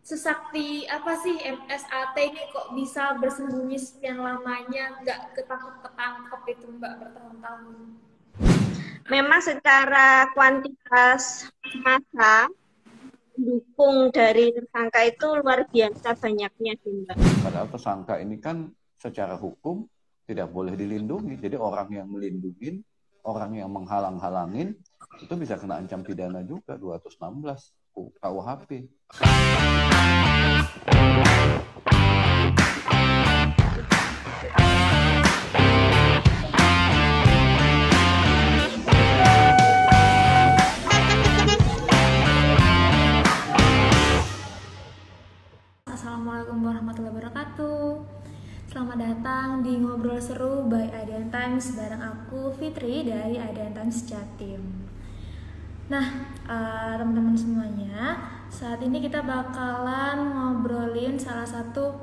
sesakti apa sih MSAT ini kok bisa bersembunyi sekian lamanya, nggak ketangkep-ketangkep itu Mbak bertahun-tahun? Memang secara kuantitas massa pendukung dari tersangka itu luar biasa banyaknya sih, Mbak. Padahal tersangka ini kan secara hukum tidak boleh dilindungi. Jadi orang yang melindungi, orang yang menghalang-halangin, itu bisa kena ancam pidana juga 216 KUHP. Assalamualaikum warahmatullahi wabarakatuh. Selamat datang di Ngobrol Seru by Adian Times bareng aku Fitri dari Adian Times Jatim. Nah, teman-teman semuanya, saat ini kita bakalan ngobrolin salah satu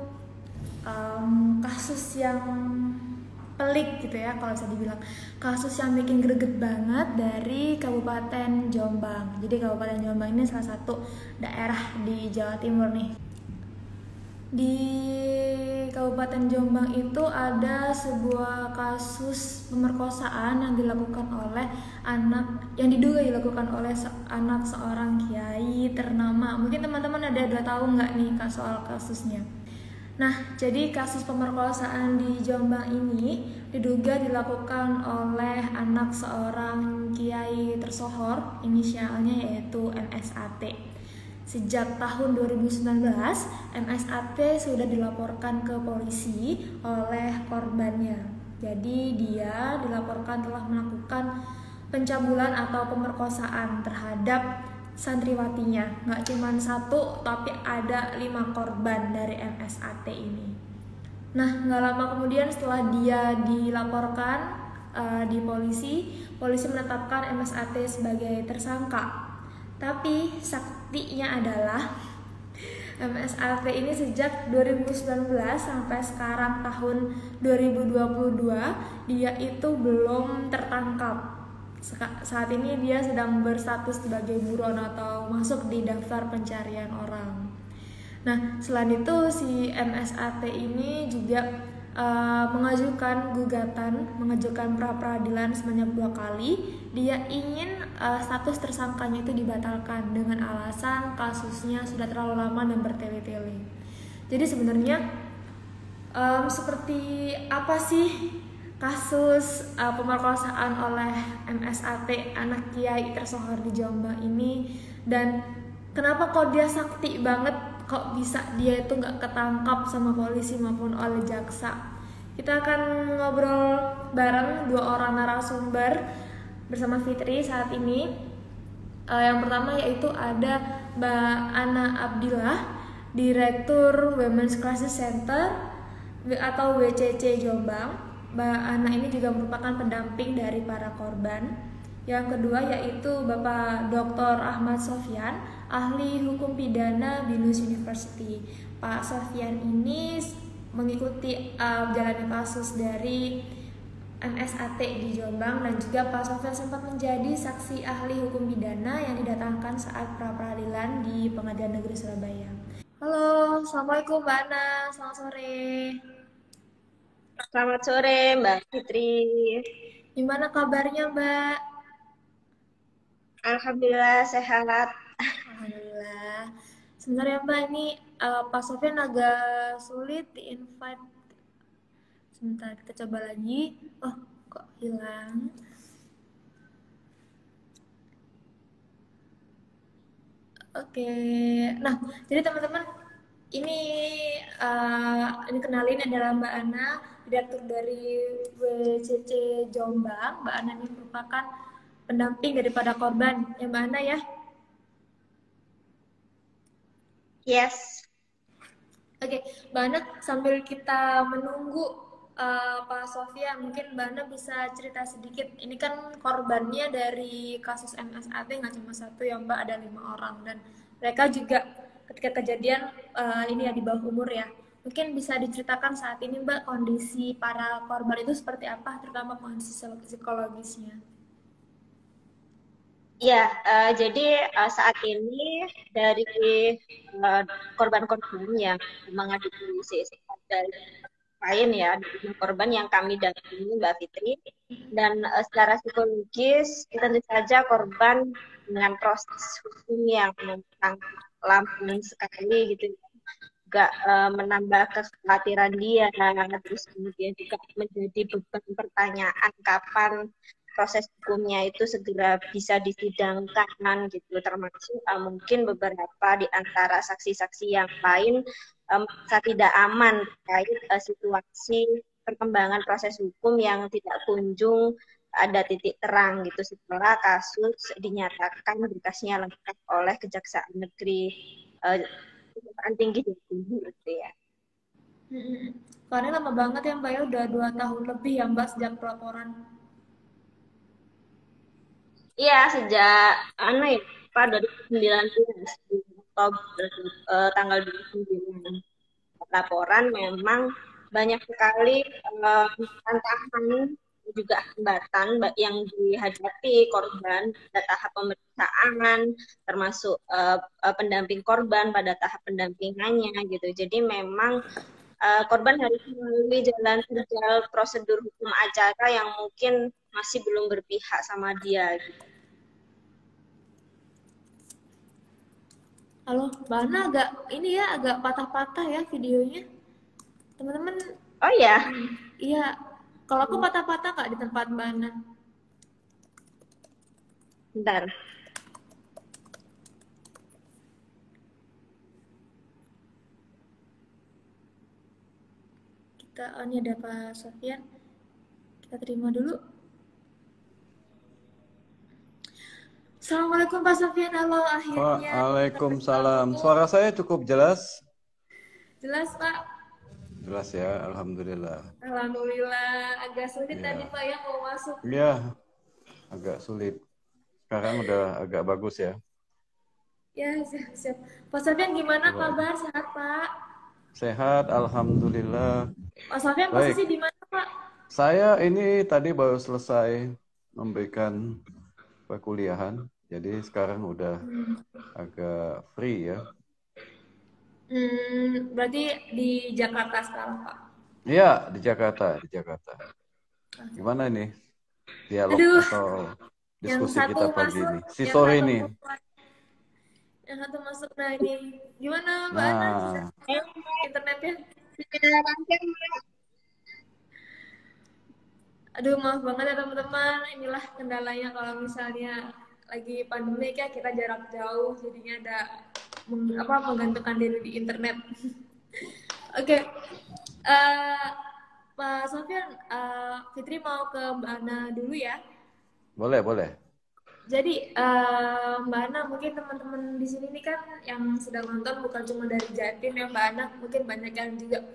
kasus yang pelik gitu ya, kalau bisa dibilang kasus yang bikin greget banget dari Kabupaten Jombang. Jadi Kabupaten Jombang ini salah satu daerah di Jawa Timur nih. Di Kabupaten Jombang itu ada sebuah kasus pemerkosaan yang dilakukan oleh yang diduga dilakukan oleh anak seorang kiai ternama. Mungkin teman-teman ada tahu nggak nih soal kasusnya? Nah, jadi kasus pemerkosaan di Jombang ini diduga dilakukan oleh anak seorang kiai tersohor, inisialnya yaitu MSAT. Sejak tahun 2019, MSAT sudah dilaporkan ke polisi oleh korbannya. Jadi dia dilaporkan telah melakukan pencabulan atau pemerkosaan terhadap santriwatinya. Nggak cuma satu, tapi ada 5 korban dari MSAT ini. Nah, nggak lama kemudian setelah dia dilaporkan di polisi menetapkan MSAT sebagai tersangka. Tapi saktinya adalah MSAT ini sejak 2019 sampai sekarang tahun 2022 dia itu belum tertangkap. Saat ini dia sedang berstatus sebagai buron atau masuk di daftar pencarian orang. Nah, selain itu si MSAT ini juga mengajukan pra peradilan sebanyak 2 kali. Dia ingin status tersangkanya itu dibatalkan dengan alasan kasusnya sudah terlalu lama dan bertele-tele. Jadi sebenarnya seperti apa sih kasus pemerkosaan oleh MSAT anak kiai tersohor di Jombang ini, dan kenapa kok dia sakti banget, kok bisa dia itu nggak ketangkap sama polisi maupun oleh jaksa? Kita akan ngobrol bareng 2 orang narasumber bersama Fitri saat ini. Yang pertama yaitu ada Mbak Ana Abdillah, Direktur Women's Crisis Center atau WCC Jombang. Mbak Ana ini juga merupakan pendamping dari para korban. Yang kedua yaitu Bapak Dr. Ahmad Sofyan, ahli hukum pidana Binus University. Pak Sofyan ini mengikuti jalannya kasus dari MSAT di Jombang, dan juga Pak Sofyan sempat menjadi saksi ahli hukum pidana yang didatangkan saat pra peradilan di Pengadilan Negeri Surabaya. Halo, Assalamualaikum Mbak Ana, selamat sore. Selamat sore, Mbak Fitri. Gimana kabarnya Mbak? Alhamdulillah sehat. Alhamdulillah. Sebenarnya Mbak ini Pak Sofyan agak sulit di-invite. Sebentar kita coba lagi. Oh, kok hilang? Oke. Nah, jadi teman-teman, ini kenalin adalah Mbak Ana, direktur dari WCC Jombang. Mbak Ana ini merupakan pendamping daripada korban. Ya Mbak Ana ya? Yes. Oke, Mbak Ana, sambil kita menunggu Pak Sofia, mungkin Mbak Ana bisa cerita sedikit. Ini kan korbannya dari kasus MSAT nggak cuma satu ya Mbak, ada 5 orang, dan mereka juga ketika kejadian ini ya di bawah umur ya. Mungkin bisa diceritakan saat ini Mbak kondisi para korban itu seperti apa, terutama kondisi psikologisnya. Ya, jadi saat ini dari korban-korban yang mengadu polisi dari lain ya, dari korban yang kami dampingi Mbak Fitri, dan secara psikologis tentu saja korban dengan proses hukum yang sangat lamban sekali gitu, juga menambah kekhawatiran dia, terus kemudian juga menjadi beban pertanyaan kapan proses hukumnya itu segera bisa disidangkan gitu, termasuk mungkin beberapa di antara saksi-saksi yang lain merasa tidak aman terkait situasi perkembangan proses hukum yang tidak kunjung ada titik terang gitu setelah kasus dinyatakan berkasnya lengkap oleh Kejaksaan Negeri Kejaksaan Tinggi Jawa gitu ya. Karena lama banget ya Mbak ya, udah 2 tahun lebih ya Mbak sejak pelaporan. Iya, sejak ya, Pak, 2019 di Oktober tanggal 29 laporan memang banyak sekali tantangan juga hambatan yang dihadapi korban pada tahap pemeriksaan, termasuk pendamping korban pada tahap pendampingannya gitu. Jadi memang korban harus melalui jalan terjal prosedur hukum acara yang mungkin masih belum berpihak sama dia gitu. Halo, Mbak Ana agak patah-patah ya videonya. Teman-teman, Oh ya, iya. Kalau aku patah-patah nggak di tempat Mbak Ana? bentar. Ini ada Pak Sofian. Kita terima dulu. Assalamualaikum Pak Sofian, halo akhirnya. Waalaikumsalam. Suara saya cukup jelas? Jelas Pak. Jelas ya, alhamdulillah. Alhamdulillah, agak sulit Ya. tadi Pak ya mau masuk. Iya, agak sulit. Sekarang udah agak bagus ya. Ya, siap. Pak Sofian gimana Coba. kabar? Sehat Pak? Sehat, alhamdulillah. Pak Sofian Baik. posisi di mana Pak? Saya ini tadi baru selesai memberikan perkuliahan, jadi sekarang udah agak free ya. Berarti di Jakarta sekarang Pak? Iya, di Jakarta. Gimana ini? Dialog atau diskusi yang kita satu pagi masuk, ini? Si sore ini. Yang satu masuk, nah ini gimana Mbak Nah. Ana? Internetnya? Aduh, maaf banget ya teman-teman. Inilah kendalanya kalau misalnya lagi pandemi ya, kita jarak jauh, jadinya ada menggantungkan diri di internet. Oke. Pak Sofian, Fitri mau ke Mbak Ana dulu ya. Boleh. Jadi Mbak Ana, mungkin teman-teman di sini nih kan yang sedang nonton bukan cuma dari Jatim ya Mbak Ana, mungkin banyak yang juga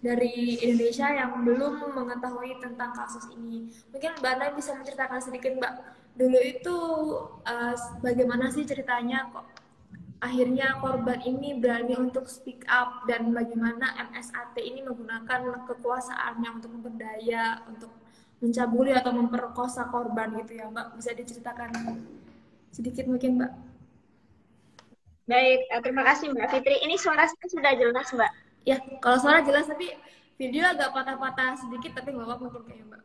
dari Indonesia yang belum mengetahui tentang kasus ini. Mungkin Mbak Ana bisa menceritakan sedikit Mbak, dulu itu bagaimana sih ceritanya kok akhirnya korban ini berani untuk speak up, dan bagaimana MSAT ini menggunakan kekuasaannya untuk memberdaya, untuk mencabuli atau memperkosa korban gitu ya Mbak. Bisa diceritakan sedikit mungkin Mbak? Baik, terima kasih Mbak Fitri. Ini suara saya sudah jelas Mbak? Ya, kalau suara jelas, tapi video agak patah-patah sedikit, tapi nggak apa-apa mungkin kayak Mbak.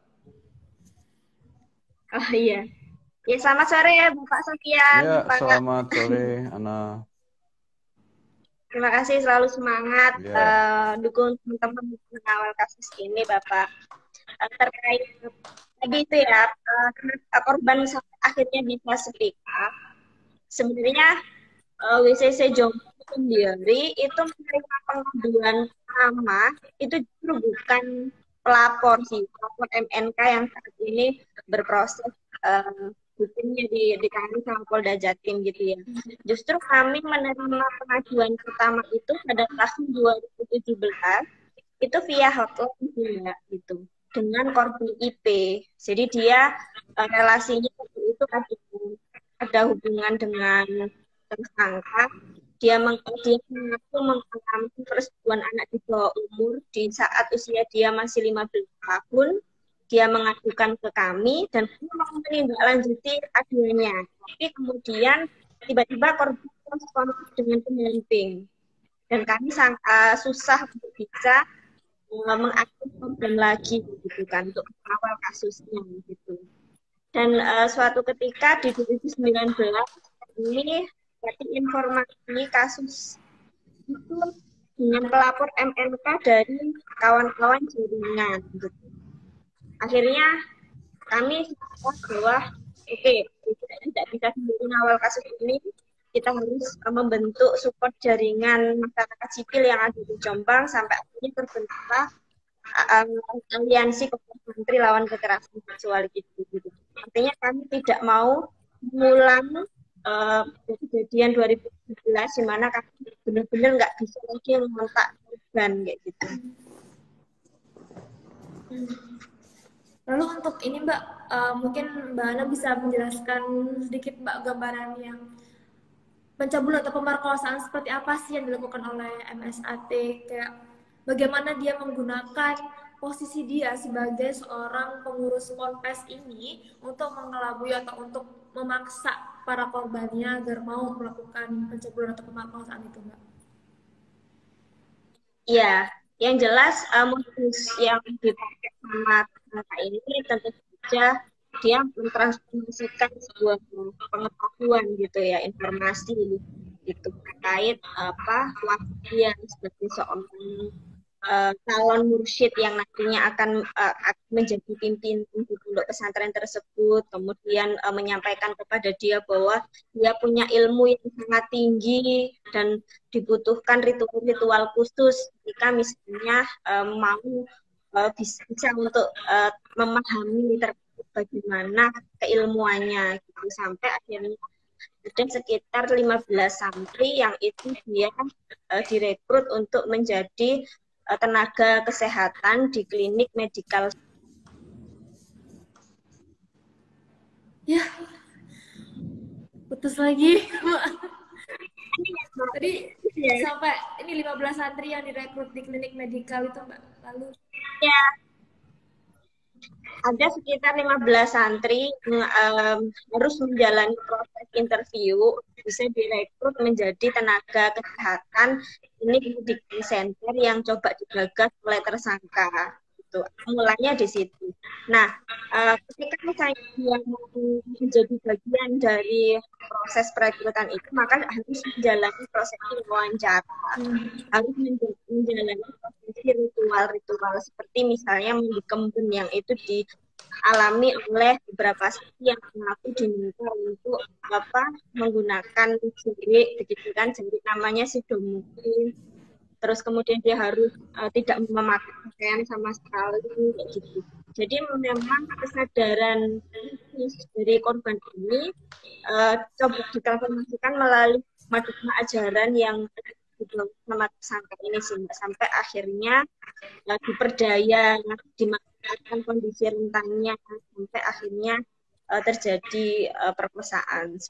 Oh iya. Ya, selamat sore ya Bapak Sofian. Ya, selamat sore Ana. Terima kasih, selalu semangat dukung teman-teman mengawal kasus ini Bapak. Terkait tadi itu ya, korban akhirnya bisa speak up. Sebenarnya WCC Jombang sendiri itu menerima pengaduan pertama itu justru bukan pelapor MNK yang saat ini berproses hukumnya di kami sama Polda Jatim gitu ya. Justru kami menerima pengaduan pertama itu pada tahun 2017 itu via hotline juga gitu dengan korban IP. Jadi dia relasinya itu ada hubungan dengan tersangka. Dia mengaku mengalami persetubuhan anak di bawah umur di saat usia dia masih 15 tahun dia mengadukan ke kami dan kami mau menindaklanjuti aduannya. Tapi kemudian tiba-tiba korban respon dengan pendamping dan kami sangat susah untuk bisa mengaktif korban lagi gitu kan untuk awal kasusnya gitu. Dan suatu ketika di 2019 ini dapat informasi kasus itu dengan pelapor MNK dari kawan-kawan jaringan gitu. Akhirnya kami sadar bahwa oke, tidak bisa sendiri awal kasus ini, kita harus membentuk support jaringan masyarakat sipil yang ada di Jombang sampai akhirnya terbentuklah aliansi Kopasantri lawan kekerasan seksual gitu. Artinya kami tidak mau mengulang kejadian 2017 di mana kami benar-benar nggak bisa lagi mengontak korban kayak gitu. Lalu untuk ini Mbak, mungkin Mbak Ana bisa menjelaskan sedikit Mbak gambaran yang pencabulan atau pemerkosaan seperti apa sih yang dilakukan oleh MSAT, kayak bagaimana dia menggunakan posisi dia sebagai seorang pengurus ponpes ini untuk mengelabui atau untuk memaksa para korbannya agar mau melakukan pencabulan atau pemerkosaan itu Mbak? Iya, yang jelas modus yang dipakai sama kakak ini tentu saja dia mentransformasikan sebuah pengetahuan gitu ya, informasi gitu terkait dia sebagai seorang calon mursyid yang nantinya akan menjadi pimpinan di pondok pesantren tersebut, kemudian menyampaikan kepada dia bahwa dia punya ilmu yang sangat tinggi dan dibutuhkan ritual-ritual khusus jika misalnya mau bisa untuk memahami terkait bagaimana keilmuannya gitu. Sampai akhirnya ada sekitar 15 santri yang itu dia direkrut untuk menjadi tenaga kesehatan di klinik medikal. Ya, putus lagi. Tadi sampai ini 15 santri yang direkrut di klinik medikal itu Mbak. Lalu ya, ada sekitar 15 santri yang harus menjalani proses interview bisa direkrut menjadi tenaga kesehatan ini di center yang coba digagas oleh tersangka. Gitu. Mulanya di situ. Nah, ketika misalnya dia mau menjadi bagian dari proses perekrutan itu, maka harus menjalani proses wawancara, harus menjalani prosesi ritual-ritual seperti misalnya mandi kembun yang itu dialami oleh beberapa saksi yang mengaku diminta untuk menggunakan jari, begitu kan, jari namanya sidomukti. Terus kemudian dia harus tidak memakai pakaian sama sekali kayak gitu. Jadi memang kesadaran dari korban ini coba ditransformasikan melalui materi ajaran yang dibawa sama tersangka ini sampai akhirnya diperdaya, dimanfaatkan kondisi rentannya sampai akhirnya terjadi perkosaan.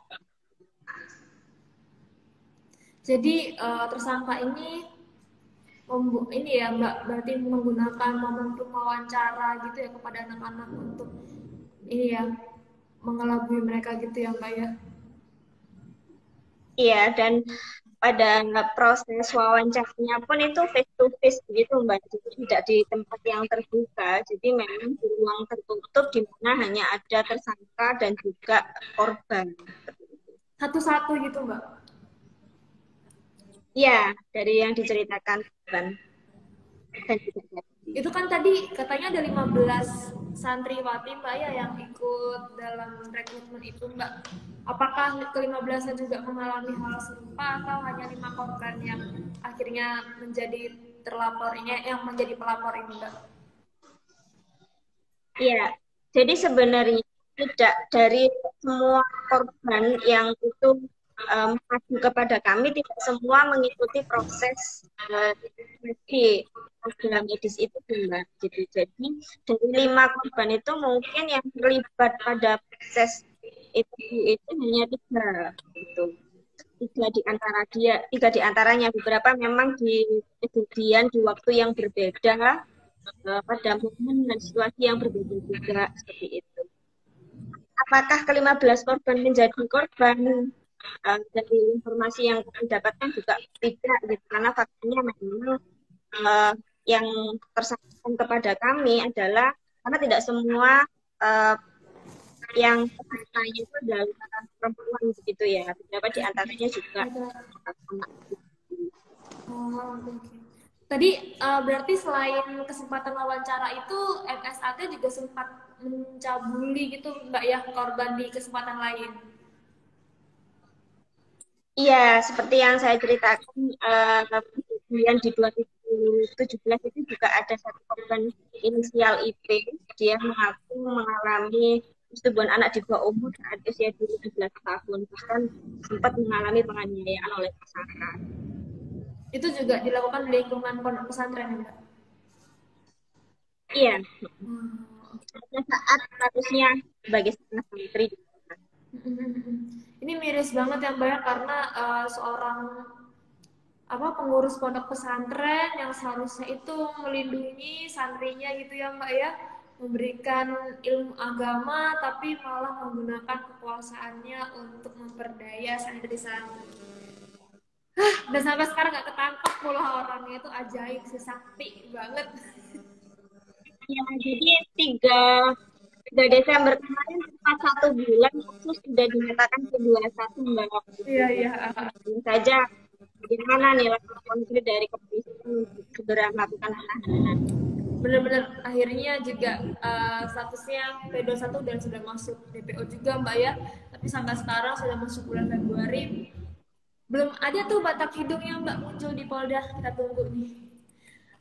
jadi tersangka ini ya Mbak, berarti menggunakan momentum wawancara gitu ya kepada anak-anak untuk ini ya mengelabui mereka gitu ya Mbak ya. Iya, dan pada proses wawancaranya pun itu face to face gitu Mbak, jadi tidak di tempat yang terbuka, jadi memang di ruang tertutup di mana hanya ada tersangka dan juga korban. Satu-satu gitu Mbak? Iya, dari yang diceritakan korban. Itu kan tadi katanya ada 15 santriwati Mbak ya yang ikut dalam rekrutmen itu Mbak. Apakah ke-15 juga mengalami hal serupa atau hanya 5 korban yang akhirnya menjadi yang menjadi pelapor ini Mbak? Iya, jadi sebenarnya tidak dari semua korban yang itu maju kepada kami, tidak semua mengikuti proses program medis itu Mbak. Jadi dari 5 korban itu mungkin yang terlibat pada proses itu hanya 3 gitu. 3 di antaranya, beberapa memang di kejadian di waktu yang berbeda, pada momen dan situasi yang berbeda juga seperti itu. Apakah ke-15 korban menjadi korban? Dari informasi yang kami dapatkan juga tidak gitu, karena faktanya memang yang tersampaikan kepada kami adalah karena tidak semua yang pesertanya itu adalah perempuan begitu ya, beberapa di antaranya juga anak. Tadi berarti selain kesempatan wawancara itu MSAT juga sempat mencabuli gitu Mbak ya korban di kesempatan lain. Iya, seperti yang saya ceritakan, kemudian di 2017 itu juga ada satu korban inisial IP. Dia mengaku mengalami persetubuhan anak di bawah umur saat usia 17 tahun, bahkan sempat mengalami penganiayaan oleh tersangka. Itu juga dilakukan di lingkungan pondok pesantren, Mbak? Iya. Pada saat statusnya sebagai santri. Ini miris banget ya Mbak ya, karena seorang pengurus pondok pesantren yang seharusnya itu melindungi santrinya gitu ya Mbak ya, memberikan ilmu agama tapi malah menggunakan kekuasaannya untuk memperdaya santri-santri. Dan sampai sekarang nggak ketangkap pula orangnya, itu ajaib sih, sakti banget. Ya, jadi 3 Desember kemarin tepat 1 bulan kasus sudah dinyatakan ke-21 Mbak. Iya. Saja bagaimana nih langkah konkret dari kepolisian untuk segera melakukan penahanan? Benar-benar akhirnya juga statusnya P21 dan sudah masuk DPO juga Mbak ya, tapi sampai sekarang sudah masuk bulan Februari belum ada tuh batak hidungnya Mbak muncul di Polda. Kita tunggu nih.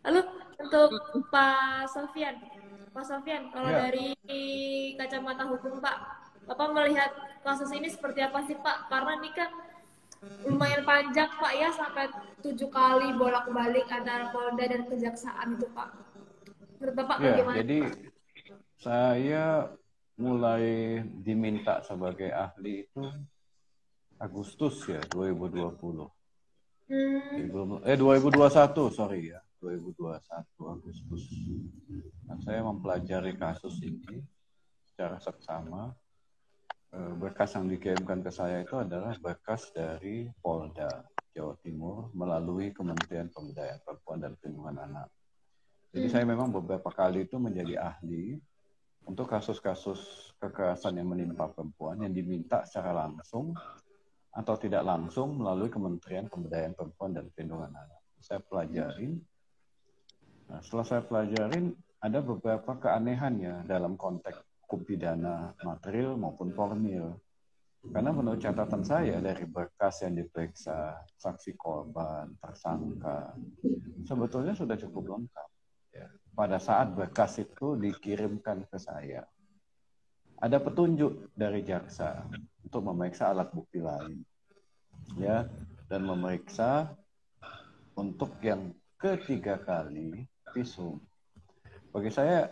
Lalu untuk Pak Sofyan, kalau Ya, dari kacamata hukum Pak, Bapak melihat kasus ini seperti apa sih Pak? Karena ini kan lumayan panjang Pak ya, sampai 7 kali bolak-balik antara Polda dan Kejaksaan itu Pak. Menurut Bapak ya, bagaimana? jadi saya mulai diminta sebagai ahli itu Agustus ya 2020. 2021, sorry ya, 2021 Agustus. Nah, saya mempelajari kasus ini secara seksama. Berkas yang dikirimkan ke saya itu adalah berkas dari Polda Jawa Timur melalui Kementerian Pemberdayaan Perempuan dan Perlindungan Anak. Jadi saya memang beberapa kali itu menjadi ahli untuk kasus-kasus kekerasan yang menimpa perempuan yang diminta secara langsung atau tidak langsung melalui Kementerian Pemberdayaan Perempuan dan Perlindungan Anak. Saya pelajarin. Nah, setelah saya pelajarin, ada beberapa keanehannya dalam konteks hukum pidana material maupun formil. Karena menurut catatan saya dari berkas yang diperiksa, saksi korban, tersangka, sebetulnya sudah cukup lengkap. Ya. Pada saat berkas itu dikirimkan ke saya, ada petunjuk dari jaksa untuk memeriksa alat bukti lain, ya, dan memeriksa untuk yang ketiga kali visum. Bagi saya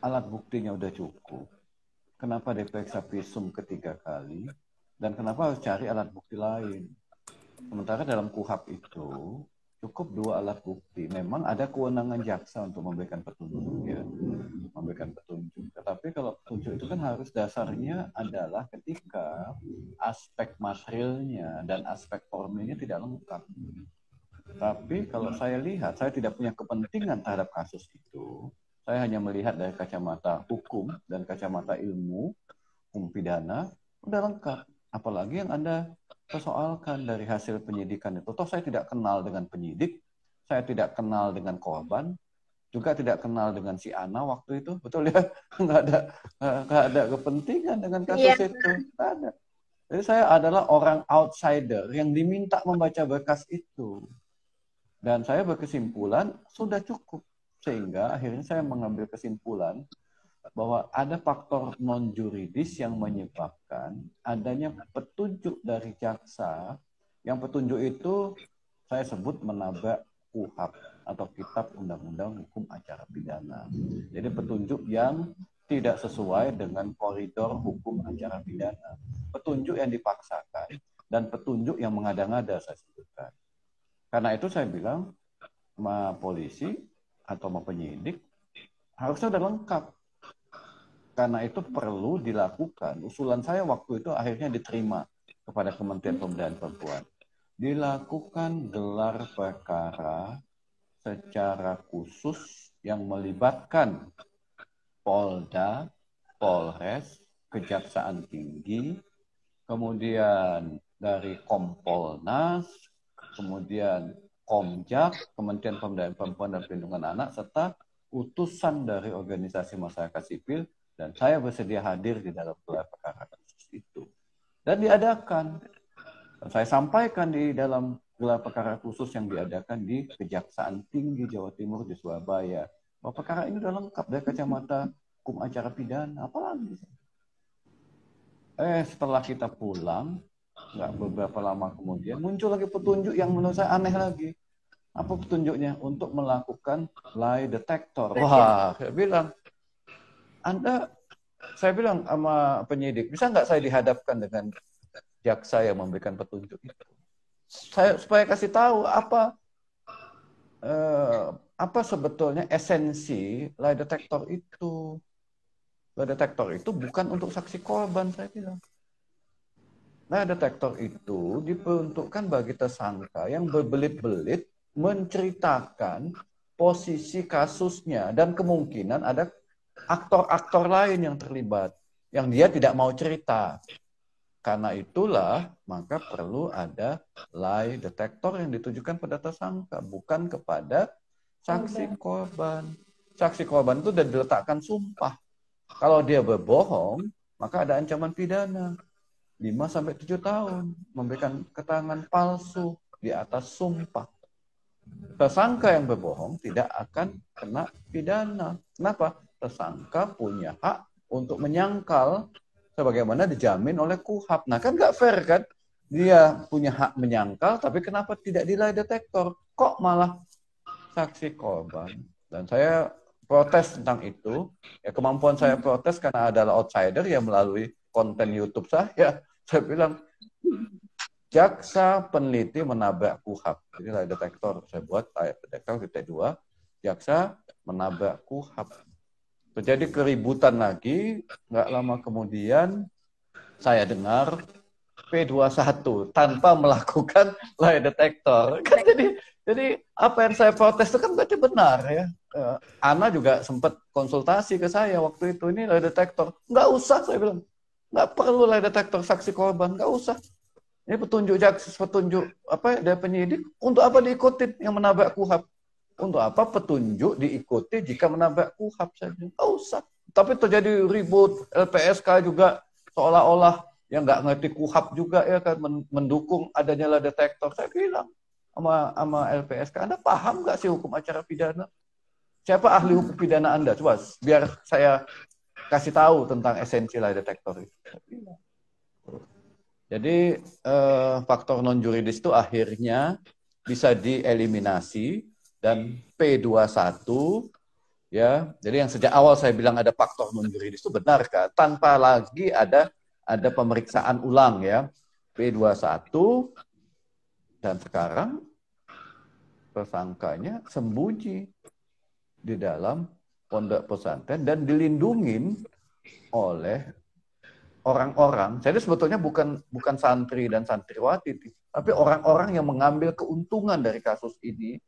alat buktinya udah cukup. Kenapa diperiksa visum ketiga kali dan kenapa harus cari alat bukti lain? Sementara dalam KUHP itu cukup 2 alat bukti. Memang ada kewenangan jaksa untuk memberikan petunjuk, ya, memberikan petunjuk. Tetapi kalau petunjuk itu kan harus dasarnya adalah ketika aspek materialnya dan aspek formilnya tidak lengkap. Tapi kalau saya lihat, saya tidak punya kepentingan terhadap kasus itu. Saya hanya melihat dari kacamata hukum dan kacamata ilmu, hukum pidana, udah lengkap. Apalagi yang Anda persoalkan dari hasil penyidikan itu. Toh saya tidak kenal dengan penyidik, saya tidak kenal dengan korban, juga tidak kenal dengan si Ana waktu itu, betul ya? Nggak ada kepentingan dengan kasus itu, nggak ada. Jadi saya adalah orang outsider yang diminta membaca berkas itu. Dan saya berkesimpulan sudah cukup. Sehingga akhirnya saya mengambil kesimpulan bahwa ada faktor non-juridis yang menyebabkan adanya petunjuk dari jaksa, yang petunjuk itu saya sebut menabrak KUHP atau Kitab Undang-Undang Hukum Acara Pidana. Jadi petunjuk yang tidak sesuai dengan koridor hukum acara pidana. Petunjuk yang dipaksakan dan petunjuk yang mengada-ngada saya sebutkan. Karena itu saya bilang sama polisi, atau sama penyidik, harusnya udah lengkap. Karena itu perlu dilakukan. Usulan saya waktu itu akhirnya diterima kepada Kementerian Pemberdayaan Perempuan. Dilakukan gelar perkara secara khusus yang melibatkan Polda, Polres, Kejaksaan Tinggi, kemudian dari Kompolnas, kemudian Komjak, Kementerian Pemberdayaan Perempuan dan Perlindungan Anak, serta utusan dari organisasi masyarakat sipil, dan saya bersedia hadir di dalam gelar perkara khusus itu. Dan diadakan. Saya sampaikan di dalam gelar perkara khusus yang diadakan di Kejaksaan Tinggi Jawa Timur di Surabaya, bahwa perkara ini sudah lengkap dari kacamata hukum acara pidana, apalagi. Setelah kita pulang, nggak beberapa lama kemudian, muncul lagi petunjuk yang menurut saya aneh lagi. Apa petunjuknya? Untuk melakukan lie detector. Wah, saya bilang, saya bilang sama penyidik, bisa nggak saya dihadapkan dengan jaksa yang memberikan petunjuk itu? Supaya kasih tahu apa sebetulnya esensi lie detector itu. Lie detector itu bukan untuk saksi korban, saya bilang. Lie detector itu diperuntukkan bagi tersangka yang berbelit-belit menceritakan posisi kasusnya dan kemungkinan ada aktor-aktor lain yang terlibat yang dia tidak mau cerita. Karena itulah maka perlu ada lie detector yang ditujukan pada tersangka, bukan kepada saksi korban. Saksi korban itu sudah diletakkan sumpah. Kalau dia berbohong, maka ada ancaman pidana 5-7 tahun, memberikan keterangan palsu di atas sumpah. Tersangka yang berbohong tidak akan kena pidana. Kenapa? Tersangka punya hak untuk menyangkal sebagaimana dijamin oleh KUHAP. Nah kan nggak fair kan? Dia punya hak menyangkal, tapi kenapa tidak di lie detector? Kok malah saksi korban? Dan saya protes tentang itu. Ya, kemampuan saya protes karena adalah outsider yang melalui konten YouTube saya. Saya bilang, jaksa peneliti menabrak KUHAP. Jadi lie detector saya buat, lie detector titik 2. Jaksa menabrak KUHAP. Terjadi keributan lagi, nggak lama kemudian saya dengar P21 tanpa melakukan lie detector. Kan jadi apa yang saya protes itu kan berarti benar ya. Ana juga sempat konsultasi ke saya waktu itu, ini lie detector. Nggak usah, saya bilang. Nggak perlu lie detector saksi korban, nggak usah. Ini petunjuk jaksa, petunjuk dari penyidik, untuk apa diikutin yang menabrak KUHAP? Untuk apa petunjuk diikuti jika menabrak KUHAP saja? Nggak usah. Tapi terjadi ribut, LPSK juga seolah-olah yang nggak ngerti KUHAP juga ya kan mendukung adanya lie detector. Saya bilang sama LPSK, Anda paham nggak sih hukum acara pidana? Siapa ahli hukum pidana Anda? Coba biar saya kasih tahu tentang esensi lie detector itu. Jadi faktor non juridis itu akhirnya bisa dieliminasi. Dan P21 ya, jadi yang sejak awal saya bilang ada faktor non juridis itu benar kan, tanpa lagi ada pemeriksaan ulang ya, P21, dan sekarang tersangkanya sembunyi di dalam pondok pesantren dan dilindungin oleh orang-orang. Jadi sebetulnya bukan santri dan santriwati, tapi orang-orang yang mengambil keuntungan dari kasus ini.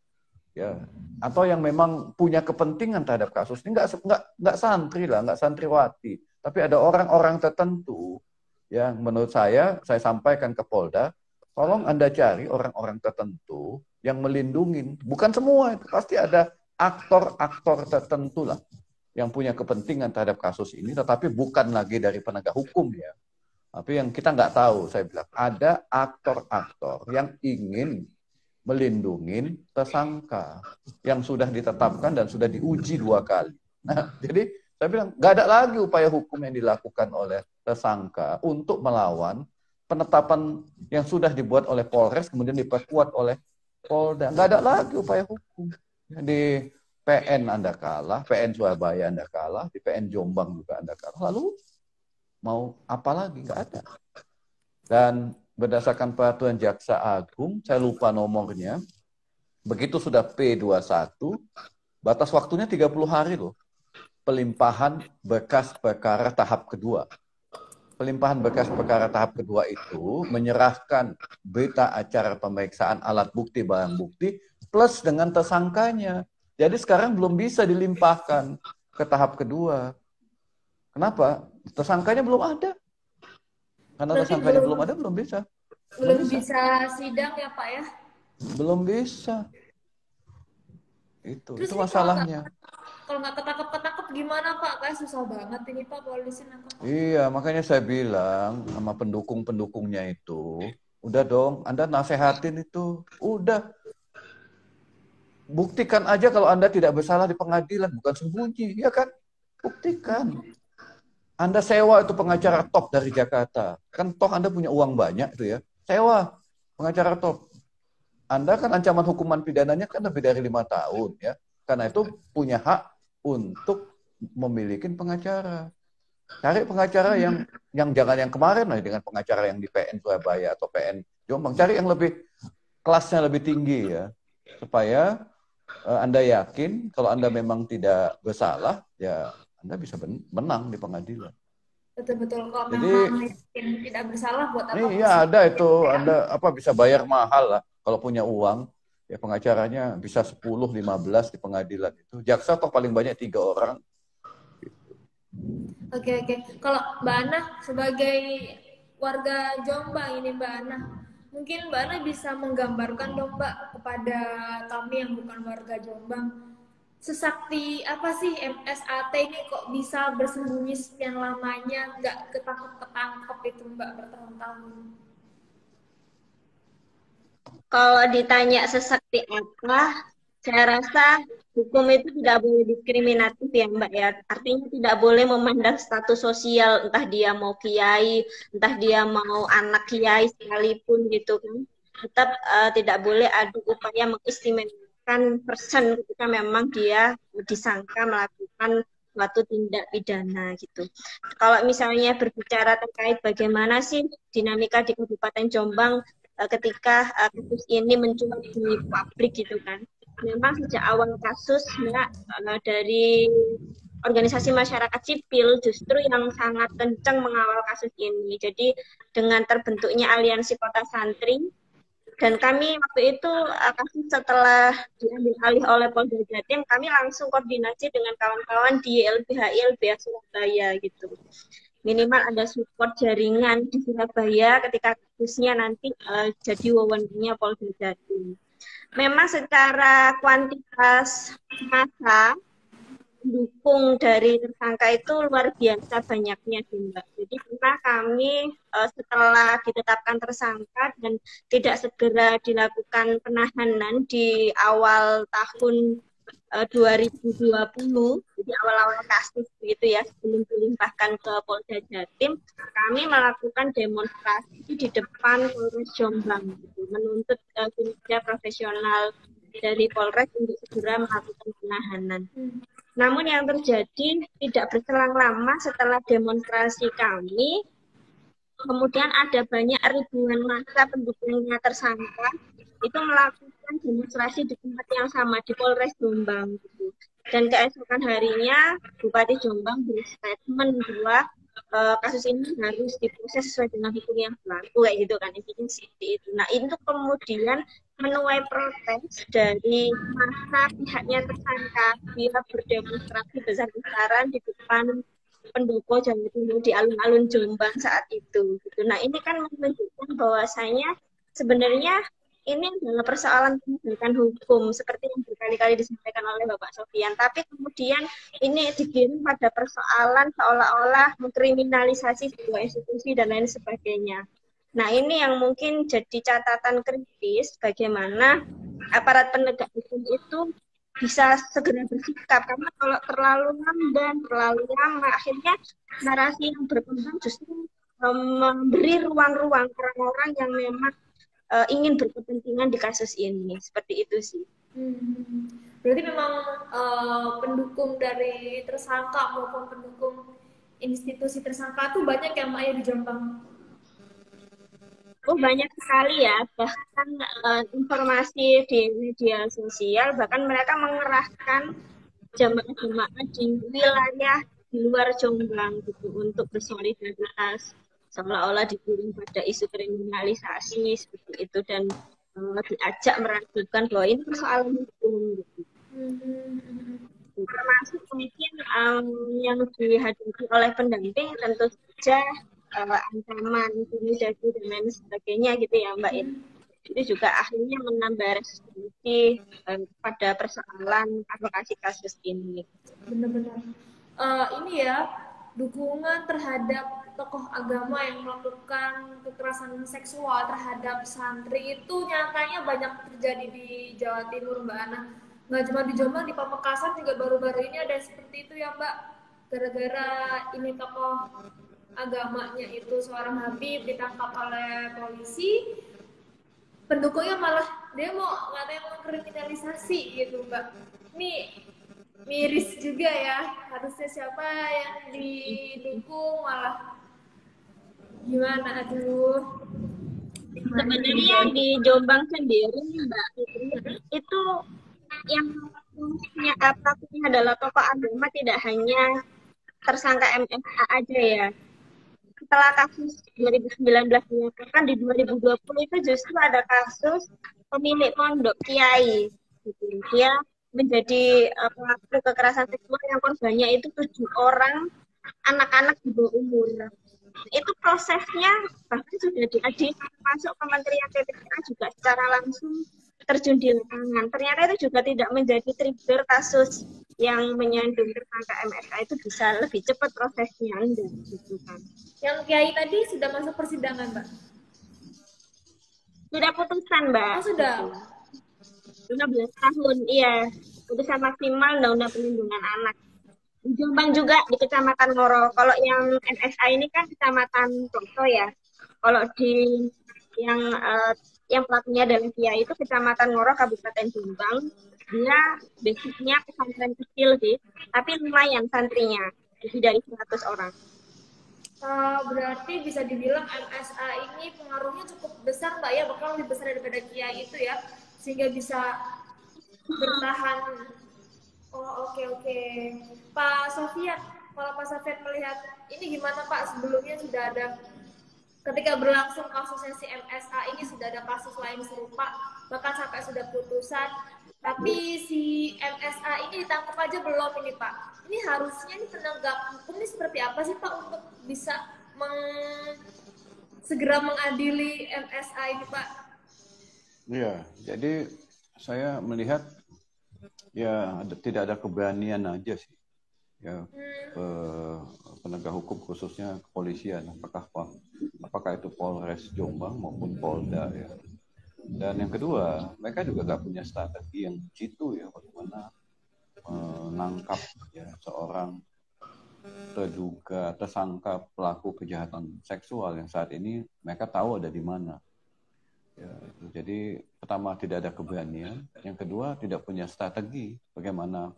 Ya, atau yang memang punya kepentingan terhadap kasus ini, nggak santri lah, nggak santriwati, tapi ada orang-orang tertentu yang menurut saya sampaikan ke Polda, tolong Anda cari orang-orang tertentu yang melindungi, bukan semua, itu pasti ada aktor-aktor tertentu lah yang punya kepentingan terhadap kasus ini, tetapi bukan lagi dari penegak hukum ya, tapi yang kita nggak tahu. Saya bilang ada aktor-aktor yang ingin melindungi tersangka yang sudah ditetapkan dan sudah diuji 2 kali. Nah, jadi saya bilang nggak ada lagi upaya hukum yang dilakukan oleh tersangka untuk melawan penetapan yang sudah dibuat oleh Polres kemudian diperkuat oleh Polda. Nggak ada lagi upaya hukum. Di PN Anda kalah, PN Surabaya Anda kalah, di PN Jombang juga Anda kalah. Lalu mau apa lagi? Nggak ada. Dan berdasarkan peraturan Jaksa Agung, saya lupa nomornya, begitu sudah P21, Batas waktunya 30 hari loh. Pelimpahan berkas perkara tahap kedua. Pelimpahan berkas perkara tahap kedua itu menyerahkan berita acara pemeriksaan alat bukti, barang bukti, plus dengan tersangkanya. Jadi sekarang belum bisa dilimpahkan ke tahap kedua. Kenapa? Tersangkanya belum ada. Karena Berarti tersangkanya belum ada, belum bisa. belum bisa sidang ya Pak ya? Belum bisa. Itu Terus ini masalahnya. kalau nggak ketangkep gimana Pak? Kayak susah banget ini Pak polisi nangkep. Iya, makanya saya bilang sama pendukung-pendukungnya itu, udah dong, Anda nasehatin itu, udah. Buktikan aja kalau Anda tidak bersalah di pengadilan, bukan sembunyi, ya kan? Buktikan. Anda sewa itu pengacara top dari Jakarta. Kan toh Anda punya uang banyak itu ya. Sewa pengacara top. Anda kan ancaman hukuman pidananya kan lebih dari 5 tahun ya. Karena itu punya hak untuk memiliki pengacara. Cari pengacara yang jangan yang kemarin lah dengan pengacara yang di PN Surabaya atau PN Jombang. Cari yang lebih kelasnya lebih tinggi ya. Supaya Anda yakin kalau Anda memang tidak bersalah, ya Anda bisa menang di pengadilan. Betul-betul kalau Jadi, memang tidak bersalah buat apa? iya ada itu, Anda bisa bayar mahal lah kalau punya uang. Ya pengacaranya bisa 10, 15 di pengadilan itu. Jaksa toh paling banyak 3 orang. Oke. Kalau Mbak Ana sebagai warga Jombang ini Mbak Ana, mungkin Mbak Ana bisa menggambarkan dong Mbak kepada kami yang bukan warga Jombang, sesakti apa sih MSAT ini kok bisa bersembunyi sekian lamanya, nggak ketangkep itu Mbak bertahun-tahun? Kalau ditanya sesakti apa, saya rasa hukum itu tidak boleh diskriminatif ya Mbak ya. Artinya tidak boleh memandang status sosial, entah dia mau kiai, entah dia mau anak kiai sekalipun gitu kan. Tetap tidak boleh ada upaya mengistimewakan person ketika memang dia disangka melakukan suatu tindak pidana gitu. Kalau misalnya berbicara terkait bagaimana sih dinamika di Kabupaten Jombang ketika kasus ini mencuat di publik gitu kan. Memang sejak awal kasus Mbak, dari organisasi masyarakat sipil justru yang sangat kencang mengawal kasus ini. Jadi dengan terbentuknya aliansi kota santri, dan kami waktu itu kasus setelah diambil alih oleh Polda Jatim, kami langsung koordinasi dengan kawan-kawan di LBHI LBH Surabaya gitu. Minimal ada support jaringan di Surabaya ketika kasusnya nanti jadi wewenangnya Polda Jatim. Memang secara kuantitas massa pendukung dari tersangka itu luar biasa banyaknya sih Mbak. Jadi pernah kami setelah ditetapkan tersangka dan tidak segera dilakukan penahanan di awal tahun 2020, jadi awal-awal kasus begitu ya, sebelum dilimpahkan ke Polda Jatim, kami melakukan demonstrasi di depan Polres Jombang, gitu, menuntut kinerja profesional dari Polres untuk segera melakukan penahanan. Namun yang terjadi tidak berselang lama setelah demonstrasi kami, kemudian ada banyak ribuan massa pendukungnya tersangka itu melakukan demonstrasi di tempat yang sama di Polres Jombang gitu. Dan keesokan harinya Bupati Jombang berstatement bahwa kasus ini harus diproses sesuai dengan hukum yang berlaku kayak gitu kan, intinya seperti itu. Nah itu kemudian menuai protes dari massa pihaknya tersangka, dia berdemonstrasi besar-besaran di depan Pendopo Jawa Timur di alun-alun Jombang saat itu. Gitu. Nah ini kan menunjukkan bahwasanya sebenarnya ini adalah persoalan penegakan hukum seperti yang berkali-kali disampaikan oleh Bapak Sofian. Tapi kemudian ini digiring pada persoalan seolah-olah mengkriminalisasi sebuah institusi dan lain sebagainya. Nah ini yang mungkin jadi catatan kritis bagaimana aparat penegak hukum itu bisa segera bersikap, karena kalau terlalu lamban, terlalu lama, akhirnya narasi yang berkembang justru memberi ruang-ruang orang-orang yang memang ingin berkepentingan di kasus ini, seperti itu sih. Berarti memang pendukung dari tersangka maupun pendukung institusi tersangka itu banyak ya Mbak ya di Jombang? Oh, banyak sekali ya. Bahkan informasi di media sosial, bahkan mereka mengerahkan jemaah-jemaah di wilayah di luar Jombang gitu untuk bersolidaritas, seolah-olah dikirim pada isu kriminalisasi seperti itu, dan diajak meragukan bahwa ini persoalan hukum gitu. Termasuk mungkin yang dihadapi oleh pendamping tentu saja ancaman, intimidasi dan lain sebagainya gitu ya Mbak. Itu juga akhirnya menambah resistensi pada persoalan advokasi kasus ini. Benar-benar ini ya, dukungan terhadap tokoh agama yang melakukan kekerasan seksual terhadap santri itu nyatanya banyak terjadi di Jawa Timur, Mbak Ana. Nggak cuma di Jombang, di Pamekasan juga baru-baru ini ada seperti itu ya, Mbak. Gara-gara ini tokoh agamanya itu seorang Habib ditangkap oleh polisi, pendukungnya malah dia mau ngatain mengkriminalisasi gitu, Mbak. Ini miris juga ya, harusnya siapa yang didukung malah gimana, aduh. Sebenarnya di Jombang sendiri Mbak Fitri, itu yang punya pelakunya adalah tokoh agama tidak hanya tersangka MFA aja ya. Setelah kasus 2019 dilaporkan, di 2020 itu justru ada kasus pemilik pondok kiai gitu. Dia menjadi pelaku kekerasan seksual yang korbannya itu 7 orang anak-anak di bawah umur. Itu prosesnya bahkan sudah diadili, masuk Kementerian PPKA juga secara langsung terjun di lapangan. Ternyata itu juga tidak menjadi trigger kasus yang menyandung tersangka MFA itu bisa lebih cepat prosesnya, gitu kan. Yang kiai tadi sudah masuk persidangan, Mbak? Sudah putusan, Mbak. Oh, sudah. 15 tahun, iya. Putusan maksimal Undang-Undang Perlindungan Anak. Di Jombang juga di Kecamatan Ngoro. Kalau yang MSA ini kan Kecamatan Ploso ya. Kalau di yang pelakunya adalah dia itu Kecamatan Ngoro, Kabupaten Jombang. Dia basicnya pesantren kecil sih, tapi lumayan santrinya, lebih dari 100 orang. Berarti bisa dibilang MSA ini pengaruhnya cukup besar, Mbak ya, bahkan lebih besar daripada kiai itu ya, sehingga bisa bertahan. Oh, oke. Pak Sofian, kalau Pak Sofian melihat ini gimana Pak? Sebelumnya sudah ada, ketika berlangsung kasusnya si MSA ini sudah ada kasus lain serupa, bahkan sampai sudah putusan, tapi si MSA ini ditangkap aja belum ini Pak. Ini harusnya ini penegak hukum ini seperti apa sih Pak untuk bisa segera mengadili MSA ini Pak? Iya, jadi saya melihat ya tidak ada keberanian aja sih ya penegak hukum khususnya kepolisian, apakah itu Polres Jombang maupun Polda ya. Dan yang kedua, mereka juga nggak punya strategi yang jitu ya bagaimana menangkap ya seorang terduga tersangka pelaku kejahatan seksual yang saat ini mereka tahu ada di mana. Ya, jadi pertama tidak ada keberanian, yang kedua tidak punya strategi bagaimana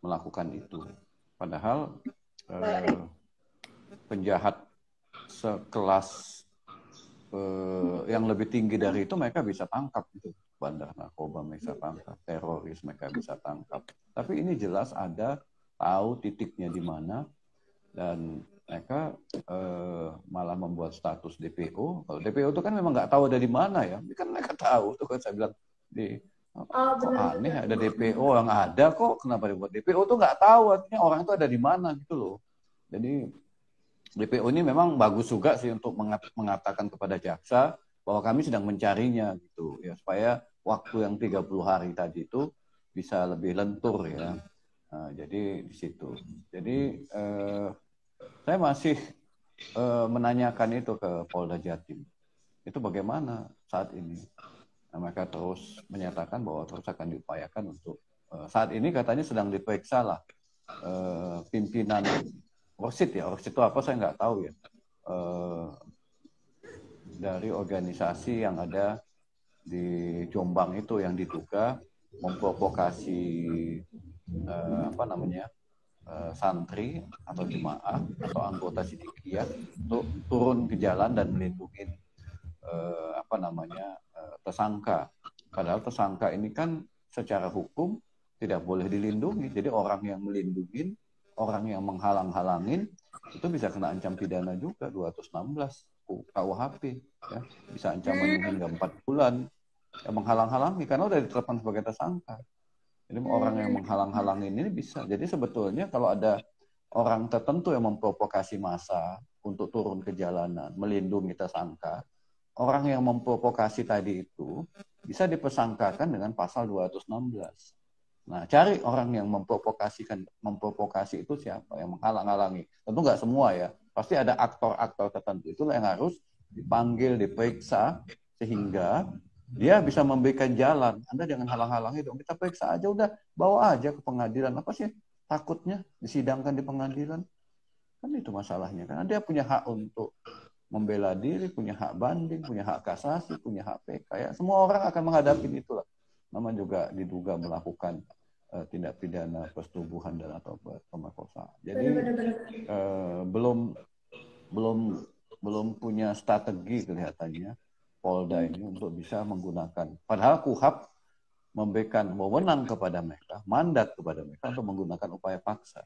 melakukan itu. Padahal penjahat sekelas yang lebih tinggi dari itu mereka bisa tangkap gitu. Bandar narkoba mereka tangkap, teroris mereka bisa tangkap. Tapi ini jelas ada tahu titiknya di mana dan mereka malah membuat status DPO. Kalau DPO itu kan memang nggak tahu ada di mana ya. Kan mereka tahu. Itu kan saya bilang kok aneh ada DPO yang ada kok. Kenapa dibuat DPO itu nggak tahu artinya orang itu ada di mana gitu loh. Jadi DPO ini memang bagus juga sih untuk mengatakan kepada jaksa bahwa kami sedang mencarinya gitu ya supaya waktu yang 30 hari tadi itu bisa lebih lentur ya. Nah, jadi di situ. Jadi saya masih menanyakan itu ke Polda Jatim. Itu bagaimana saat ini? Nah, mereka terus menyatakan bahwa terus akan diupayakan untuk saat ini katanya sedang diperiksa lah pimpinan Orsid ya. Orsid itu apa saya nggak tahu ya. Dari organisasi yang ada di Jombang itu yang diduga memprovokasi santri atau jemaah atau anggota sidikiyah untuk turun ke jalan dan melindungi tersangka. Padahal tersangka ini kan secara hukum tidak boleh dilindungi. Jadi orang yang melindungi, orang yang menghalang-halangin itu bisa kena ancam pidana juga 216 KUHP, ya. Bisa ancaman hingga 4 bulan. Ya, menghalang-halangi karena udah ditetapkan sebagai tersangka. Jadi orang yang menghalang-halangin ini bisa. Jadi sebetulnya kalau ada orang tertentu yang memprovokasi massa untuk turun ke jalanan, melindungi tersangka, orang yang memprovokasi tadi itu bisa dipersangkakan dengan pasal 216. Nah, cari orang yang memprovokasi itu siapa, yang menghalang-halangi. Tentu nggak semua ya, pasti ada aktor-aktor tertentu. Itulah yang harus dipanggil, diperiksa, sehingga dia bisa memberikan jalan. Anda jangan halang-halangi dong, kita periksa aja, udah bawa aja ke pengadilan. Apa sih takutnya disidangkan di pengadilan? Kan itu masalahnya. Karena dia punya hak untuk membela diri, punya hak banding, punya hak kasasi, punya hak PK. Ya, semua orang akan menghadapi itulah. Nama juga diduga melakukan tindak pidana persetubuhan dan atau pemerkosaan. Jadi belum punya strategi kelihatannya Polda ini untuk bisa menggunakan. Padahal KUHP memberikan wewenang kepada mereka, mandat kepada mereka untuk menggunakan upaya paksa.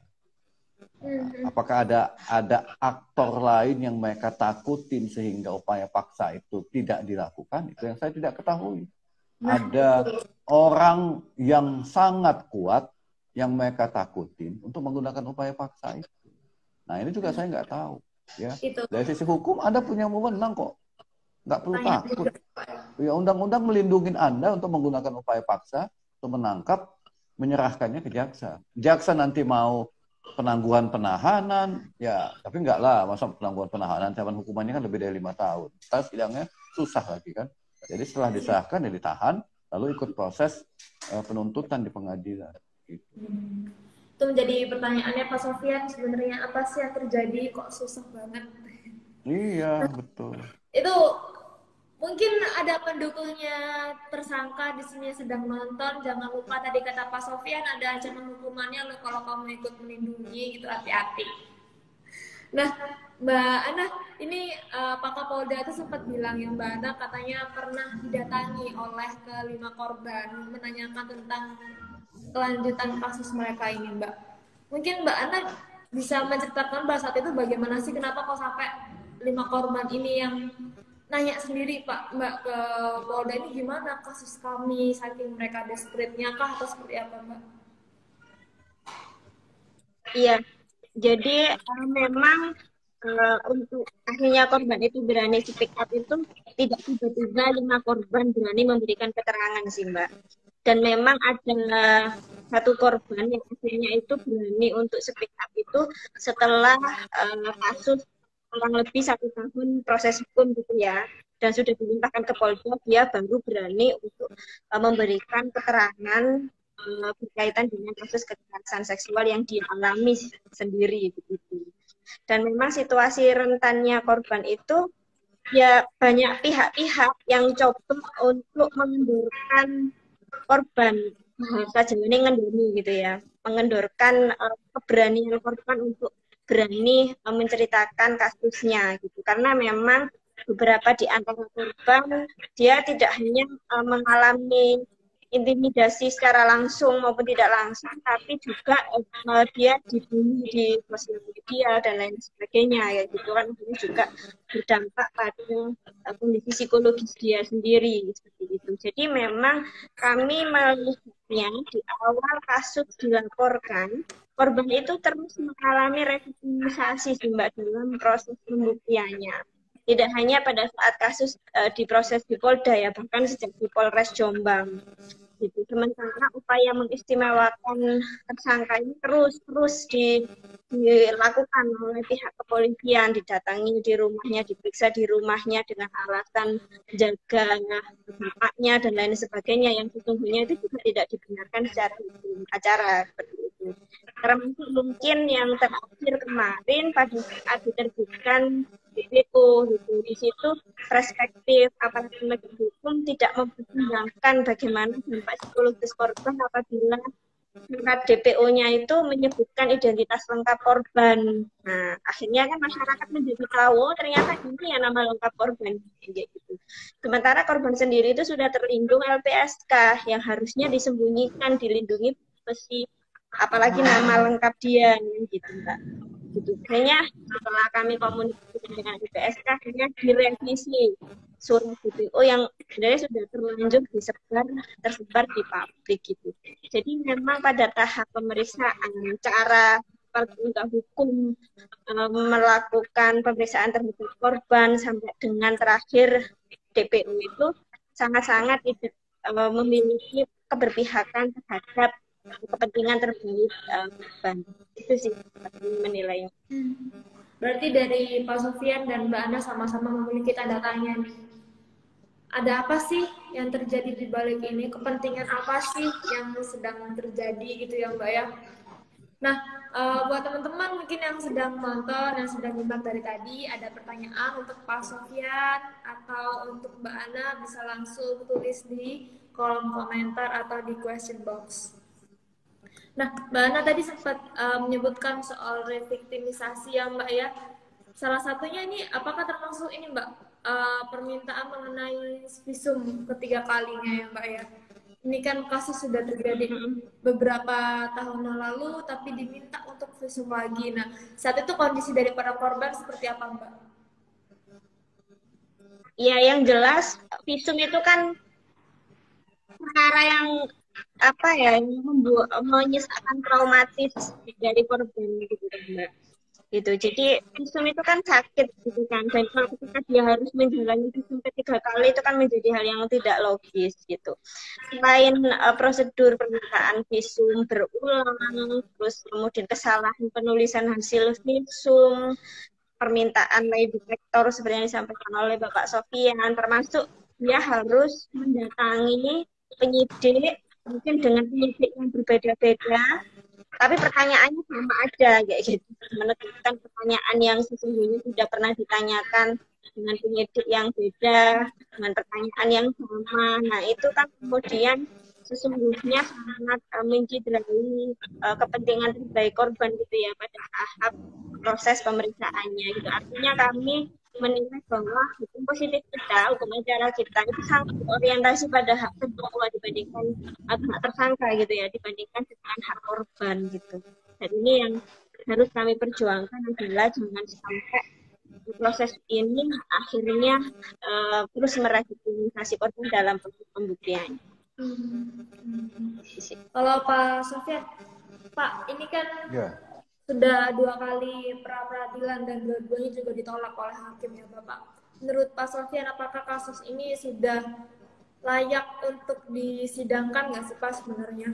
Apakah ada aktor lain yang mereka takutin sehingga upaya paksa itu tidak dilakukan? Itu yang saya tidak ketahui. Ada orang yang sangat kuat yang mereka takutin untuk menggunakan upaya paksa itu. Nah, ini juga saya nggak tahu. Ya. Dari sisi hukum, Anda punya wewenang kok. Nggak perlu takut. Ya, undang-undang melindungi Anda untuk menggunakan upaya paksa, untuk menangkap, menyerahkannya ke jaksa. Jaksa nanti mau penangguhan penahanan, ya, tapi enggak lah, masa penangguhan penahanan, ancaman hukumannya kan lebih dari 5 tahun. Kita sidangnya susah lagi kan. Jadi setelah disahkan, ya ditahan, lalu ikut proses penuntutan di pengadilan. Gitu. Itu menjadi pertanyaannya Pak Sofyan, sebenarnya apa sih yang terjadi kok susah banget? Iya, betul. Itu mungkin ada pendukungnya tersangka di sini sedang nonton. Jangan lupa tadi kata Pak Sofyan ada ancaman hukumannya lo kalau kamu ikut melindungi, gitu, hati-hati. Nah, Mbak Ana, ini Pak Kapolda itu sempat bilang ya Mbak Ana katanya pernah didatangi oleh ke-5 korban menanyakan tentang kelanjutan kasus mereka ini, Mbak. Mungkin Mbak Ana bisa menceritakan Mbak saat itu bagaimana sih, kenapa kok sampai 5 korban ini yang nanya sendiri Mbak ke Polda, ini gimana kasus kami, saking mereka desperate-nya kah atau seperti apa Mbak? Iya, jadi memang untuk akhirnya korban itu berani speak up itu tidak tiba-tiba 5 korban berani memberikan keterangan sih Mbak. Dan memang ada satu korban yang akhirnya itu berani untuk speak up itu setelah kasus kurang lebih 1 tahun proses hukum gitu ya, dan sudah dilimpahkan ke Polda, dia baru berani untuk memberikan keterangan berkaitan dengan kasus kekerasan seksual yang dialami sendiri begitu. Dan memang situasi rentannya korban itu ya banyak pihak-pihak yang coba untuk mengendorkan korban, bahasa Jawa ini ngendoni gitu ya, mengendorkan keberanian korban untuk berani menceritakan kasusnya gitu, karena memang beberapa di antara korban dia tidak hanya mengalami intimidasi secara langsung maupun tidak langsung, tapi juga dia dibully di sosial media dan lain sebagainya ya gitu kan, ini juga berdampak pada kondisi psikologis dia sendiri seperti itu. Jadi memang kami melihatnya di awal kasus dilaporkan, korban itu terus mengalami revitalisasi sih Mbak dalam proses pembuktiannya. Tidak hanya pada saat kasus diproses di Polda ya, bahkan sejak di Polres Jombang. Gitu. Sementara upaya mengistimewakan tersangka ini terus dilakukan oleh pihak kepolisian, didatangi di rumahnya, diperiksa di rumahnya dengan alasan jaga bapaknya dan lain sebagainya, yang sesungguhnya itu juga tidak dibenarkan secara hukum acara seperti itu. Termasuk mungkin yang terakhir kemarin pada saat diterbitkan BPO gitu, di situ perspektif aparat penegak hukum tidak mempertimbangkan bagaimana dampak psikologis korban apabila surat DPO-nya itu menyebutkan identitas lengkap korban. Nah, akhirnya kan masyarakat menjadi tahu ternyata ini ya nama lengkap korban kayak gitu. Sementara korban sendiri itu sudah terlindung LPSK yang harusnya disembunyikan, dilindungi privasi, apalagi nama lengkap dia gitu, Mbak. Gitu. Akhirnya setelah kami komunikasi dengan LPSK, akhirnya direvisi surat DPO yang sebenarnya sudah terlanjur tersebar di publik gitu. Jadi memang pada tahap pemeriksaan cara penegak hukum melakukan pemeriksaan terhadap korban sampai dengan terakhir DPO itu sangat-sangat tidak memiliki keberpihakan terhadap kepentingan terbaik korban. Itu sih menilainya. Berarti dari Pak Sofian dan Mbak Ana sama-sama memiliki tanda tanya nih. Ada apa sih yang terjadi di balik ini? Kepentingan apa sih yang sedang terjadi gitu ya Mbak ya? Nah, buat teman-teman mungkin yang sedang nonton, yang sedang nyimak dari tadi, ada pertanyaan untuk Pak Sofian atau untuk Mbak Ana, bisa langsung tulis di kolom komentar atau di question box. Nah, Mbak Ana tadi sempat menyebutkan soal reviktimisasi ya Mbak ya. Salah satunya ini apakah termasuk ini Mbak permintaan mengenai visum ketiga kalinya ya Mbak ya. Ini kan kasus sudah terjadi beberapa tahun yang lalu tapi diminta untuk visum lagi. Nah, saat itu kondisi dari para korban seperti apa Mbak? Ya, yang jelas visum itu kan perkara yang apa ya, yang menyisakan traumatis dari korban gitu kan Mbak. Gitu. Jadi visum itu kan sakit gitu kan, dan kalau ketika dia harus menjalani visum ketiga kali itu kan menjadi hal yang tidak logis gitu. Selain prosedur permintaan visum berulang, terus kemudian kesalahan penulisan hasil visum, permintaan lie detector seperti yang disampaikan oleh Bapak Sofian, termasuk dia harus mendatangi penyidik mungkin dengan penyidik yang berbeda-beda, tapi pertanyaannya sama aja kayak gitu, menetapkan pertanyaan yang sesungguhnya sudah pernah ditanyakan dengan penyidik yang beda dengan pertanyaan yang sama. Nah itu kan kemudian sesungguhnya sangat menciderai kepentingan terbaik korban gitu ya pada tahap proses pemeriksaannya gitu. Artinya kami menilai bahwa hukum positif kita, hukum acara kita itu sangat berorientasi pada hak terdakwa dibandingkan hak tersangka gitu ya, dibandingkan dengan hak korban gitu. Dan ini yang harus kami perjuangkan adalah jangan sampai proses ini akhirnya terus meradikalisasi korban dalam proses pembuktian. Kalau Pak Sofian, Pak ini kan sudah 2 kali pra peradilan dan dua-duanya juga ditolak oleh hakim ya Bapak. Menurut Pak Sofian, apakah kasus ini sudah layak untuk disidangkan nggak sih Pak sebenarnya?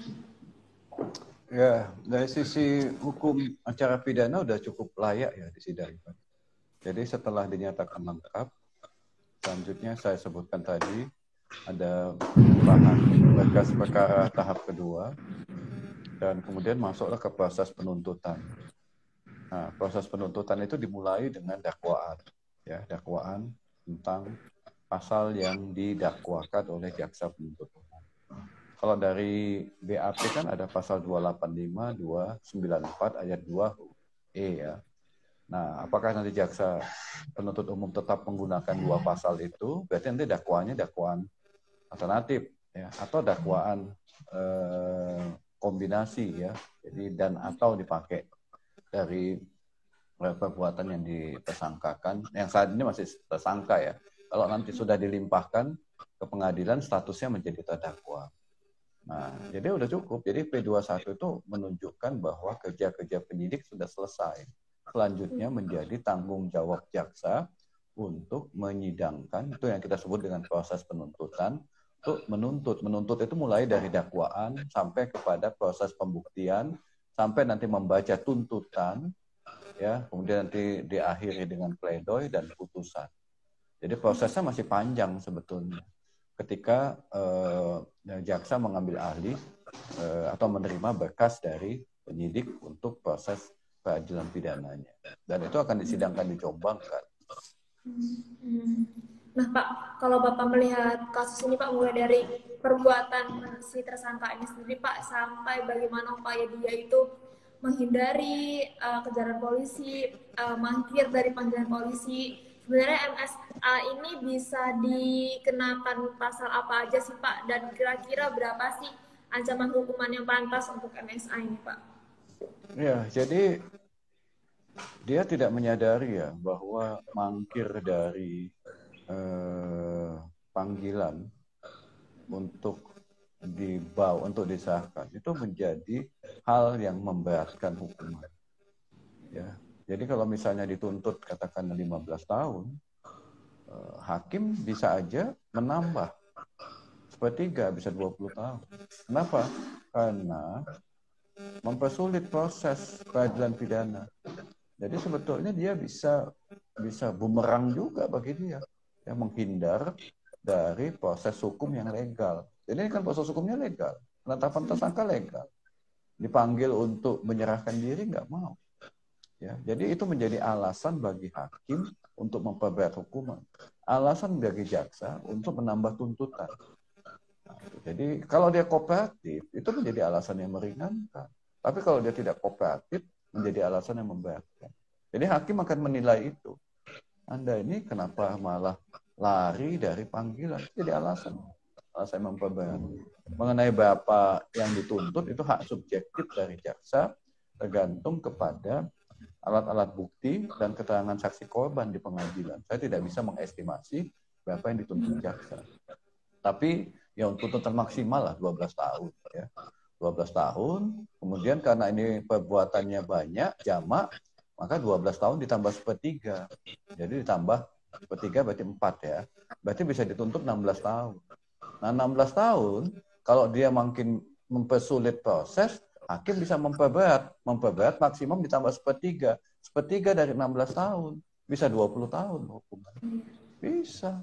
Ya, dari sisi hukum acara pidana udah cukup layak ya disidangkan. Jadi setelah dinyatakan lengkap, selanjutnya saya sebutkan tadi ada bahan berkas perkara tahap kedua, dan kemudian masuklah ke proses penuntutan. Nah, proses penuntutan itu dimulai dengan dakwaan, ya, dakwaan tentang pasal yang didakwakan oleh jaksa penuntut umum. Kalau dari BAP kan ada pasal 285, 294 ayat 2E ya. Nah, apakah nanti jaksa penuntut umum tetap menggunakan 2 pasal itu? Berarti nanti dakwaannya dakwaan alternatif ya, atau dakwaan kombinasi ya, jadi dan atau dipakai dari perbuatan yang ditersangkakan, yang saat ini masih tersangka ya. Kalau nanti sudah dilimpahkan ke pengadilan, statusnya menjadi terdakwa. Nah, jadi udah cukup. Jadi P21 itu menunjukkan bahwa kerja-kerja penyidik sudah selesai. Selanjutnya menjadi tanggung jawab jaksa untuk menyidangkan, itu yang kita sebut dengan proses penuntutan, untuk menuntut. Menuntut itu mulai dari dakwaan sampai kepada proses pembuktian, sampai nanti membaca tuntutan, ya, kemudian nanti diakhiri dengan pledoi dan putusan. Jadi prosesnya masih panjang sebetulnya. Ketika jaksa mengambil alih atau menerima berkas dari penyidik untuk proses peradilan pidananya. Dan itu akan disidangkan di Jombang kan. Nah Pak, kalau Bapak melihat kasus ini Pak, mulai dari perbuatan si tersangka ini sendiri Pak, sampai bagaimana upaya dia itu menghindari kejaran polisi, mangkir dari panggilan polisi. Sebenarnya MSA ini bisa dikenakan pasal apa aja sih Pak, dan kira-kira berapa sih ancaman hukuman yang pantas untuk MSA ini Pak? Ya, jadi dia tidak menyadari ya bahwa mangkir dari panggilan untuk disahkan itu menjadi hal yang memberatkan hukuman. Ya, jadi kalau misalnya dituntut katakan 15 tahun, hakim bisa aja menambah sepertiga, bisa 20 tahun. Kenapa? Karena mempersulit proses peradilan pidana. Jadi sebetulnya dia bisa bumerang juga bagi dia, yang menghindar dari proses hukum yang legal. Jadi ini kan proses hukumnya legal, penetapan tersangka legal, dipanggil untuk menyerahkan diri nggak mau. Ya, jadi itu menjadi alasan bagi hakim untuk memperberat hukuman, alasan bagi jaksa untuk menambah tuntutan. Jadi kalau dia kooperatif itu menjadi alasan yang meringankan. Tapi kalau dia tidak kooperatif menjadi alasan yang memberatkan. Jadi hakim akan menilai itu. Anda ini kenapa malah lari dari panggilan? Jadi alasan memperberat. Mengenai berapa yang dituntut itu hak subjektif dari jaksa, tergantung kepada alat-alat bukti dan keterangan saksi korban di pengadilan. Saya tidak bisa mengestimasi berapa yang dituntut jaksa. Tapi ya tuntutan maksimal lah 12 tahun ya. 12 tahun, kemudian karena ini perbuatannya banyak, jamak, maka 12 tahun ditambah sepertiga. Jadi ditambah sepertiga berarti 4 ya. Berarti bisa dituntut 16 tahun. Nah 16 tahun, kalau dia makin mempersulit proses, hakim bisa memperberat maksimum ditambah sepertiga. Sepertiga dari 16 tahun, bisa 20 tahun hukuman. Bisa.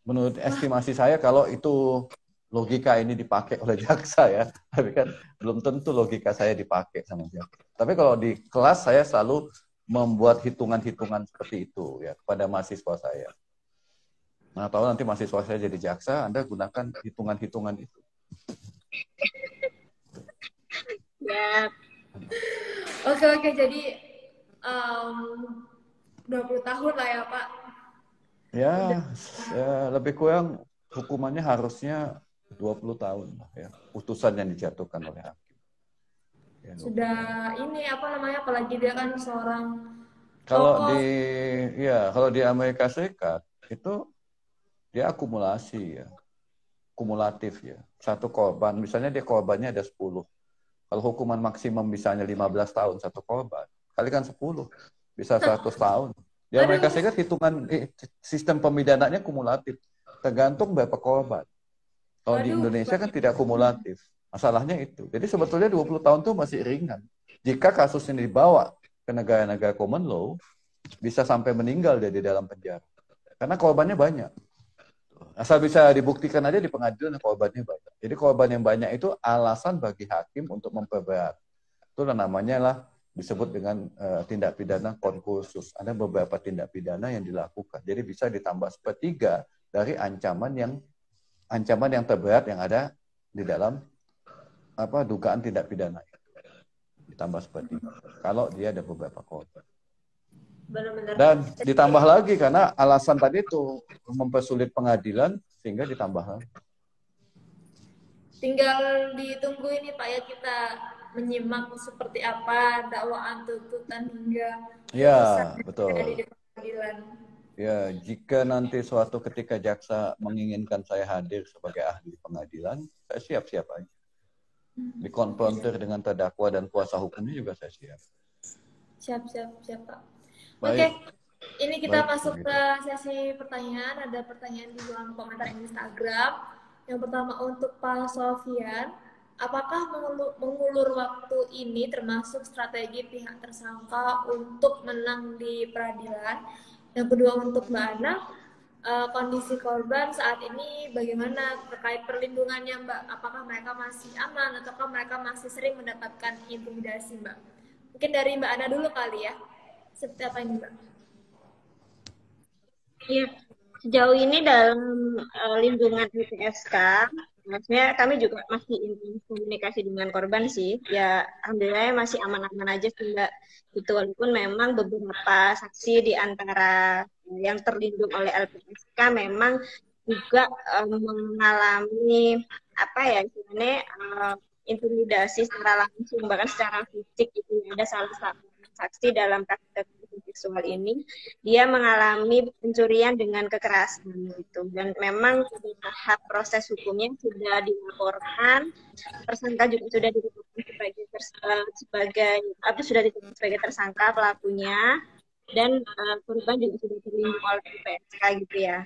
Menurut estimasi saya kalau itu logika ini dipakai oleh jaksa ya, tapi kan belum tentu logika saya dipakai sama jaksa. Tapi kalau di kelas saya selalu membuat hitungan-hitungan seperti itu ya kepada mahasiswa saya. Nah, tahu nanti mahasiswa saya jadi jaksa, Anda gunakan hitungan-hitungan itu. Ya. Oke, jadi 20 tahun lah ya Pak. Ya, lebih kurang hukumannya harusnya 20 tahun ya, putusan yang dijatuhkan oleh hakim. Ya, sudah ini apa namanya, apalagi dia kan seorang kalau di Amerika Serikat itu dia akumulasi ya, kumulatif ya. Satu korban, misalnya dia korbannya ada 10. Kalau hukuman maksimum misalnya 15 tahun satu korban, kalikan 10, bisa 100 tahun. Di Amerika Serikat hitungan sistem pemidananya kumulatif, tergantung berapa korban. Kalau di Indonesia kan tidak kumulatif. Masalahnya itu. Jadi sebetulnya 20 tahun itu masih ringan. Jika kasus ini dibawa ke negara-negara common law, bisa sampai meninggal dia di dalam penjara. Karena korbannya banyak. Asal bisa dibuktikan aja di pengadilan korbannya banyak. Jadi korban yang banyak itu alasan bagi hakim untuk memperberat. Itu namanya lah disebut dengan tindak pidana konkursus. Ada beberapa tindak pidana yang dilakukan. Jadi bisa ditambah sepertiga dari ancaman yang terberat yang ada di dalam dugaan tindak pidana itu. Ditambah sepertiga. Kalau dia ada beberapa korban. Benar-benar. Dan ditambah lagi karena alasan tadi itu mempersulit pengadilan sehingga ditambah lagi. Tinggal ditunggu ini Pak ya, kita menyimak seperti apa dakwaan, tuntutan hingga betul. di pengadilan. Ya, jika nanti suatu ketika jaksa menginginkan saya hadir sebagai ahli pengadilan, saya siap-siap aja. Dikonfrontir dengan terdakwa dan kuasa hukumnya juga saya siap. Siap Pak. Oke, ini kita masuk ke sesi pertanyaan. Ada pertanyaan di kolom komentar Instagram. Yang pertama untuk Pak Sofian, apakah mengulur waktu ini termasuk strategi pihak tersangka untuk menang di peradilan? Yang kedua untuk Mbak Ana, kondisi korban saat ini bagaimana terkait perlindungannya Mbak? Apakah mereka masih aman ataukah mereka masih sering mendapatkan intimidasi Mbak? Mungkin dari Mbak Ana dulu kali ya. Seperti apa ini Mbak? Iya, Sejauh ini dalam lindungan LPSK, maksudnya kami juga masih intens komunikasi dengan korban sih. Ya, alhamdulillah masih aman-aman aja sih Mbak. Itu walaupun memang beberapa saksi di antara yang terlindung oleh LPSK memang juga mengalami apa ya istilahnya intimidasi secara langsung bahkan secara fisik itu ada salah satu saksi dalam kasus kekerasan seksual ini dia mengalami pencurian dengan kekerasan gitu dan memang pada tahap proses hukumnya sudah dilaporkan tersangka juga sudah ditetapkan sebagai sudah ditetapkan sebagai tersangka pelakunya dan korban juga sudah terlindung oleh LPSK gitu ya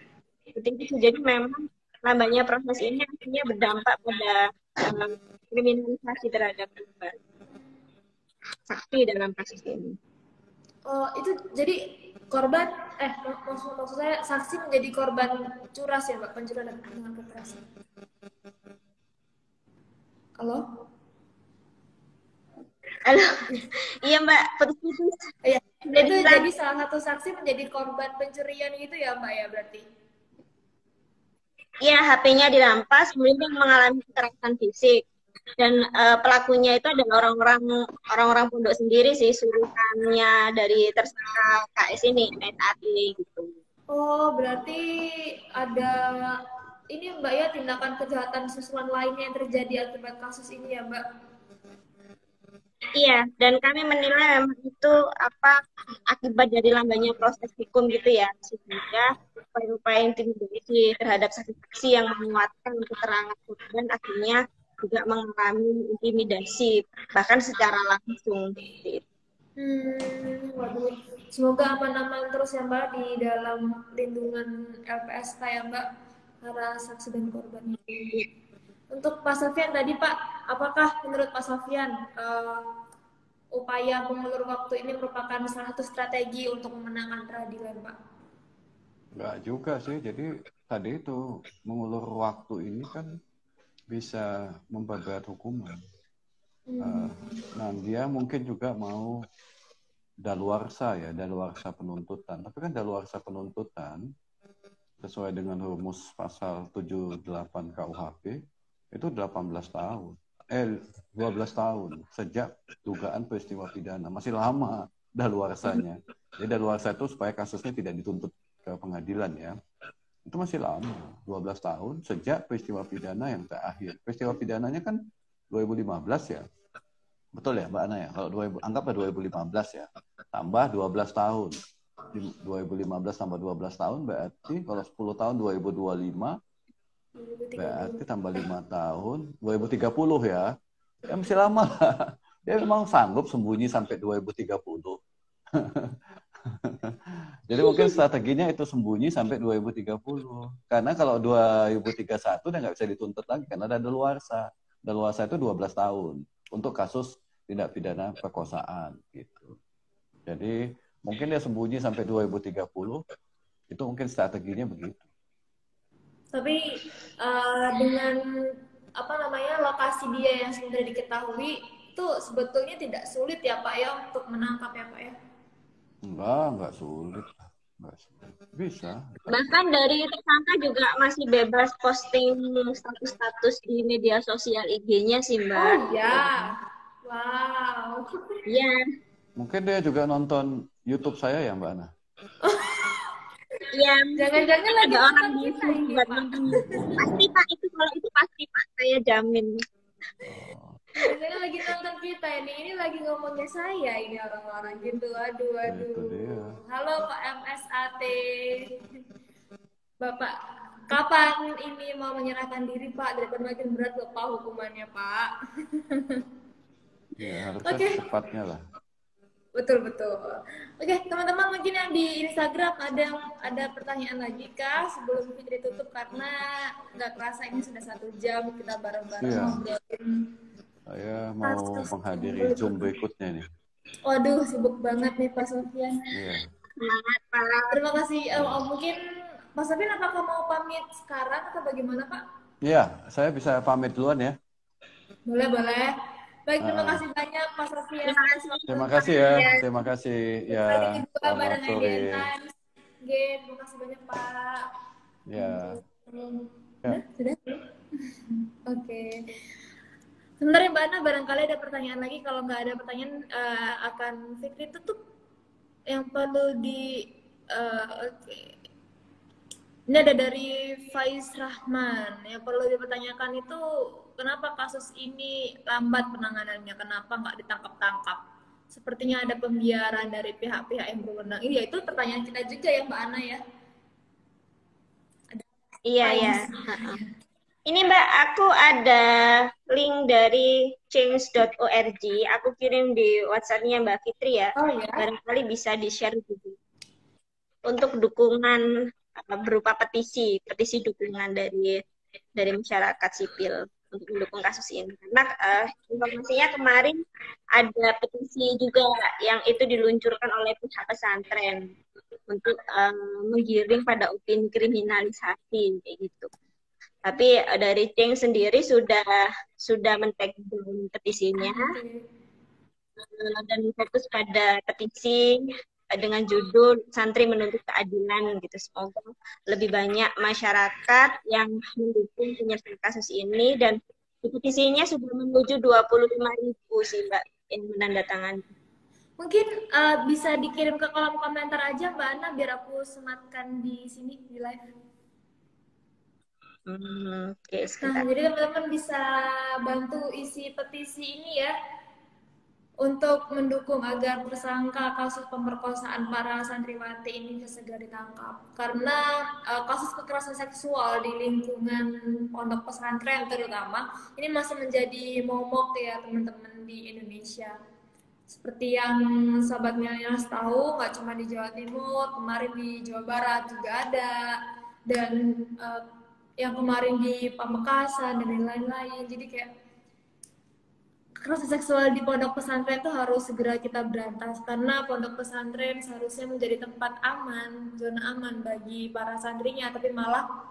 seperti itu jadi memang lambatnya proses ini akhirnya berdampak pada kriminalisasi terhadap korban saksi dalam kasus ini. Oh, itu jadi korban maksud saya saksi menjadi korban curas ya Mbak, pencurian dengan kekerasan. Halo? Halo. Iya Mbak, putus-putus. Iya, itu jadi salah satu saksi menjadi korban pencurian gitu ya Mbak ya berarti? Iya, HP-nya dirampas, kemudian dia mengalami kekerasan fisik. Dan pelakunya itu adalah orang-orang pondok sendiri sih, suruhannya dari tersangka KS ini, SAT gitu. Oh, berarti ada ini Mbak ya tindakan kejahatan susulan lainnya yang terjadi akibat kasus ini ya Mbak? Iya, dan kami menilai memang itu akibat dari lambannya proses hukum gitu ya, sehingga upaya-upaya intimidasi terhadap saksi-saksi yang menguatkan keterangan korban akhirnya juga mengalami intimidasi bahkan secara langsung. Waduh, semoga aman-aman terus ya Mbak di dalam lindungan LPSK ya Mbak para saksi dan korban. Untuk Pak Sofian tadi Pak, apakah menurut Pak Sofian upaya mengulur waktu ini merupakan salah satu strategi untuk memenangkan peradilan Pak? Enggak juga sih, jadi tadi itu mengulur waktu ini kan bisa memperberat hukuman. Nah dia mungkin juga mau daluarsa penuntutan. Tapi kan daluarsa penuntutan sesuai dengan rumus pasal 78 KUHP itu 18 tahun. 12 tahun sejak dugaan peristiwa pidana. Masih lama daluarsanya. Jadi daluarsa itu supaya kasusnya tidak dituntut ke pengadilan ya. Itu masih lama, 12 tahun sejak peristiwa pidana yang terakhir. Peristiwa pidananya kan 2015 ya. Betul ya Mbak Ana ya? Kalau anggaplah 2015 ya. Tambah 12 tahun. 2015 tambah 12 tahun berarti kalau 10 tahun 2025 berarti tambah 5 tahun 2030 ya. Ya masih lama lah. Dia memang sanggup sembunyi sampai 2030. Jadi mungkin strateginya itu sembunyi sampai 2030. Karena kalau 2031 udah nggak bisa dituntut lagi karena ada daluarsa. Daluarsa itu 12 tahun untuk kasus tindak pidana perkosaan gitu. Jadi mungkin dia sembunyi sampai 2030. Itu mungkin strateginya begitu. Tapi dengan lokasi dia yang sudah diketahui itu sebetulnya tidak sulit ya Pak ya untuk menangkap ya Pak ya? Enggak sulit. Bisa. Bahkan dari tersangka juga masih bebas posting status-status di media sosial IG-nya sih Mbak. Oh ya, wow. Iya. Mungkin dia juga nonton YouTube saya ya Mbak Ana. Iya. Jangan-jangan lagi orang nonton kita ini Pak. Pasti Pak itu pasti Pak, saya jamin. Biasanya lagi nonton kita ini lagi ngomongnya saya ini orang-orang gitu. Aduh. Halo Pak MSAT. Bapak, kapan ini mau menyerahkan diri Pak? Daripada makin berat loh Pak hukumannya Pak. Ya harusnya cepatnya lah. Betul. Oke, teman-teman mungkin yang di Instagram ada pertanyaan lagi kah sebelum kita ditutup karena nggak kerasa ini sudah 1 jam kita bareng-bareng ngobrolin. Saya mau menghadiri Zoom berikutnya nih. Waduh, sibuk banget nih Pak Sofian. Iya. Semangat Pak. Terima kasih. Mungkin Pak Sofian apakah mau pamit sekarang atau bagaimana Pak? Iya, saya bisa pamit duluan ya. Boleh. Baik, terima kasih banyak Pak Sofian. Terima kasih ya. Terima kasih ya. Selamat sore. Oke, terima kasih banyak Pak. Ya. Udah? Sudah? Oke. Sebenarnya Mbak Ana, barangkali ada pertanyaan lagi. Kalau nggak ada pertanyaan, akan Fikri tutup yang perlu di oke. Ini ada dari Faiz Rahman. Yang perlu dipertanyakan itu kenapa kasus ini lambat penanganannya? Kenapa nggak ditangkap-tangkap? Sepertinya ada pembiaran dari pihak-pihak yang berwenang. Iya, itu pertanyaan kita juga ya Mbak Ana ya. Iya, ya. Faiz. Ini Mbak, aku ada link dari change.org. Aku kirim di WhatsApp-nya Mbak Fitri ya. Oh ya. Barangkali bisa di-share juga. Untuk dukungan berupa petisi dukungan dari masyarakat sipil untuk mendukung kasus ini. Karena informasinya kemarin ada petisi juga yang itu diluncurkan oleh pihak pesantren untuk menggiring pada opini kriminalisasi kayak gitu. Tapi dari Ceng sendiri sudah men-tag petisinya dan fokus pada petisi dengan judul Santri Menuntut Keadilan gitu. Semoga lebih banyak masyarakat yang mendukung penyelesaian kasus ini, dan petisinya sudah menuju 25.000 sih Mbak yang menandatangani. Mungkin bisa dikirim ke kolom komentar aja Mbak Ana biar aku sematkan di sini di live. Oke, Nah, jadi teman-teman bisa bantu isi petisi ini ya untuk mendukung agar tersangka kasus pemerkosaan para santriwati ini bisa segera ditangkap. Karena kasus kekerasan seksual di lingkungan pondok pesantren terutama ini masih menjadi momok ya teman-teman di Indonesia. Seperti yang sahabat milenials tahu, nggak cuma di Jawa Timur, kemarin di Jawa Barat juga ada, dan yang kemarin di Pamekasan dan lain-lain. Jadi kayak kekerasan seksual di pondok pesantren itu harus segera kita berantas, karena pondok pesantren seharusnya menjadi tempat aman, zona aman bagi para santrinya, tapi malah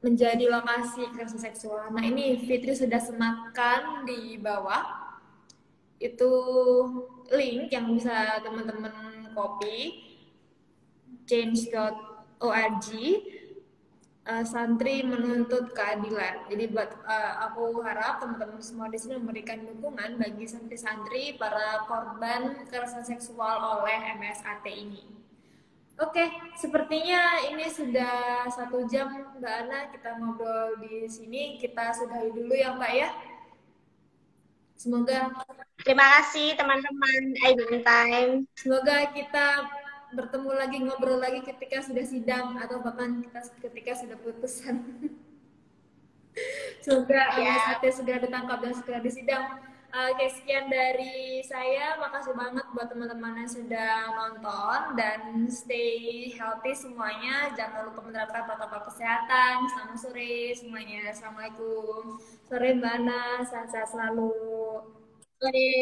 menjadi lokasi kekerasan seksual. Nah ini Fitri sudah sematkan di bawah itu link yang bisa teman-teman copy, change.org, santri menuntut keadilan. Jadi buat aku harap teman-teman semua di sini memberikan dukungan bagi santri-santri para korban kekerasan seksual oleh MSAT ini. Oke, sepertinya ini sudah 1 jam Mbak Ana kita ngobrol di sini. Kita sudahi dulu ya Mbak ya. Semoga Terima kasih teman-teman Idle Time. Semoga kita bertemu lagi, ngobrol lagi ketika sudah sidang atau bahkan ketika sudah putusan. Semoga MSAT segera ditangkap dan segera disidang. Oke, sekian dari saya. Makasih banget buat teman-teman yang sudah nonton, dan stay healthy semuanya. Jangan lupa menerapkan protokol kesehatan. Selamat sore semuanya. Assalamualaikum. Sore Mbak Ana, sehat-sehat selalu. Sore.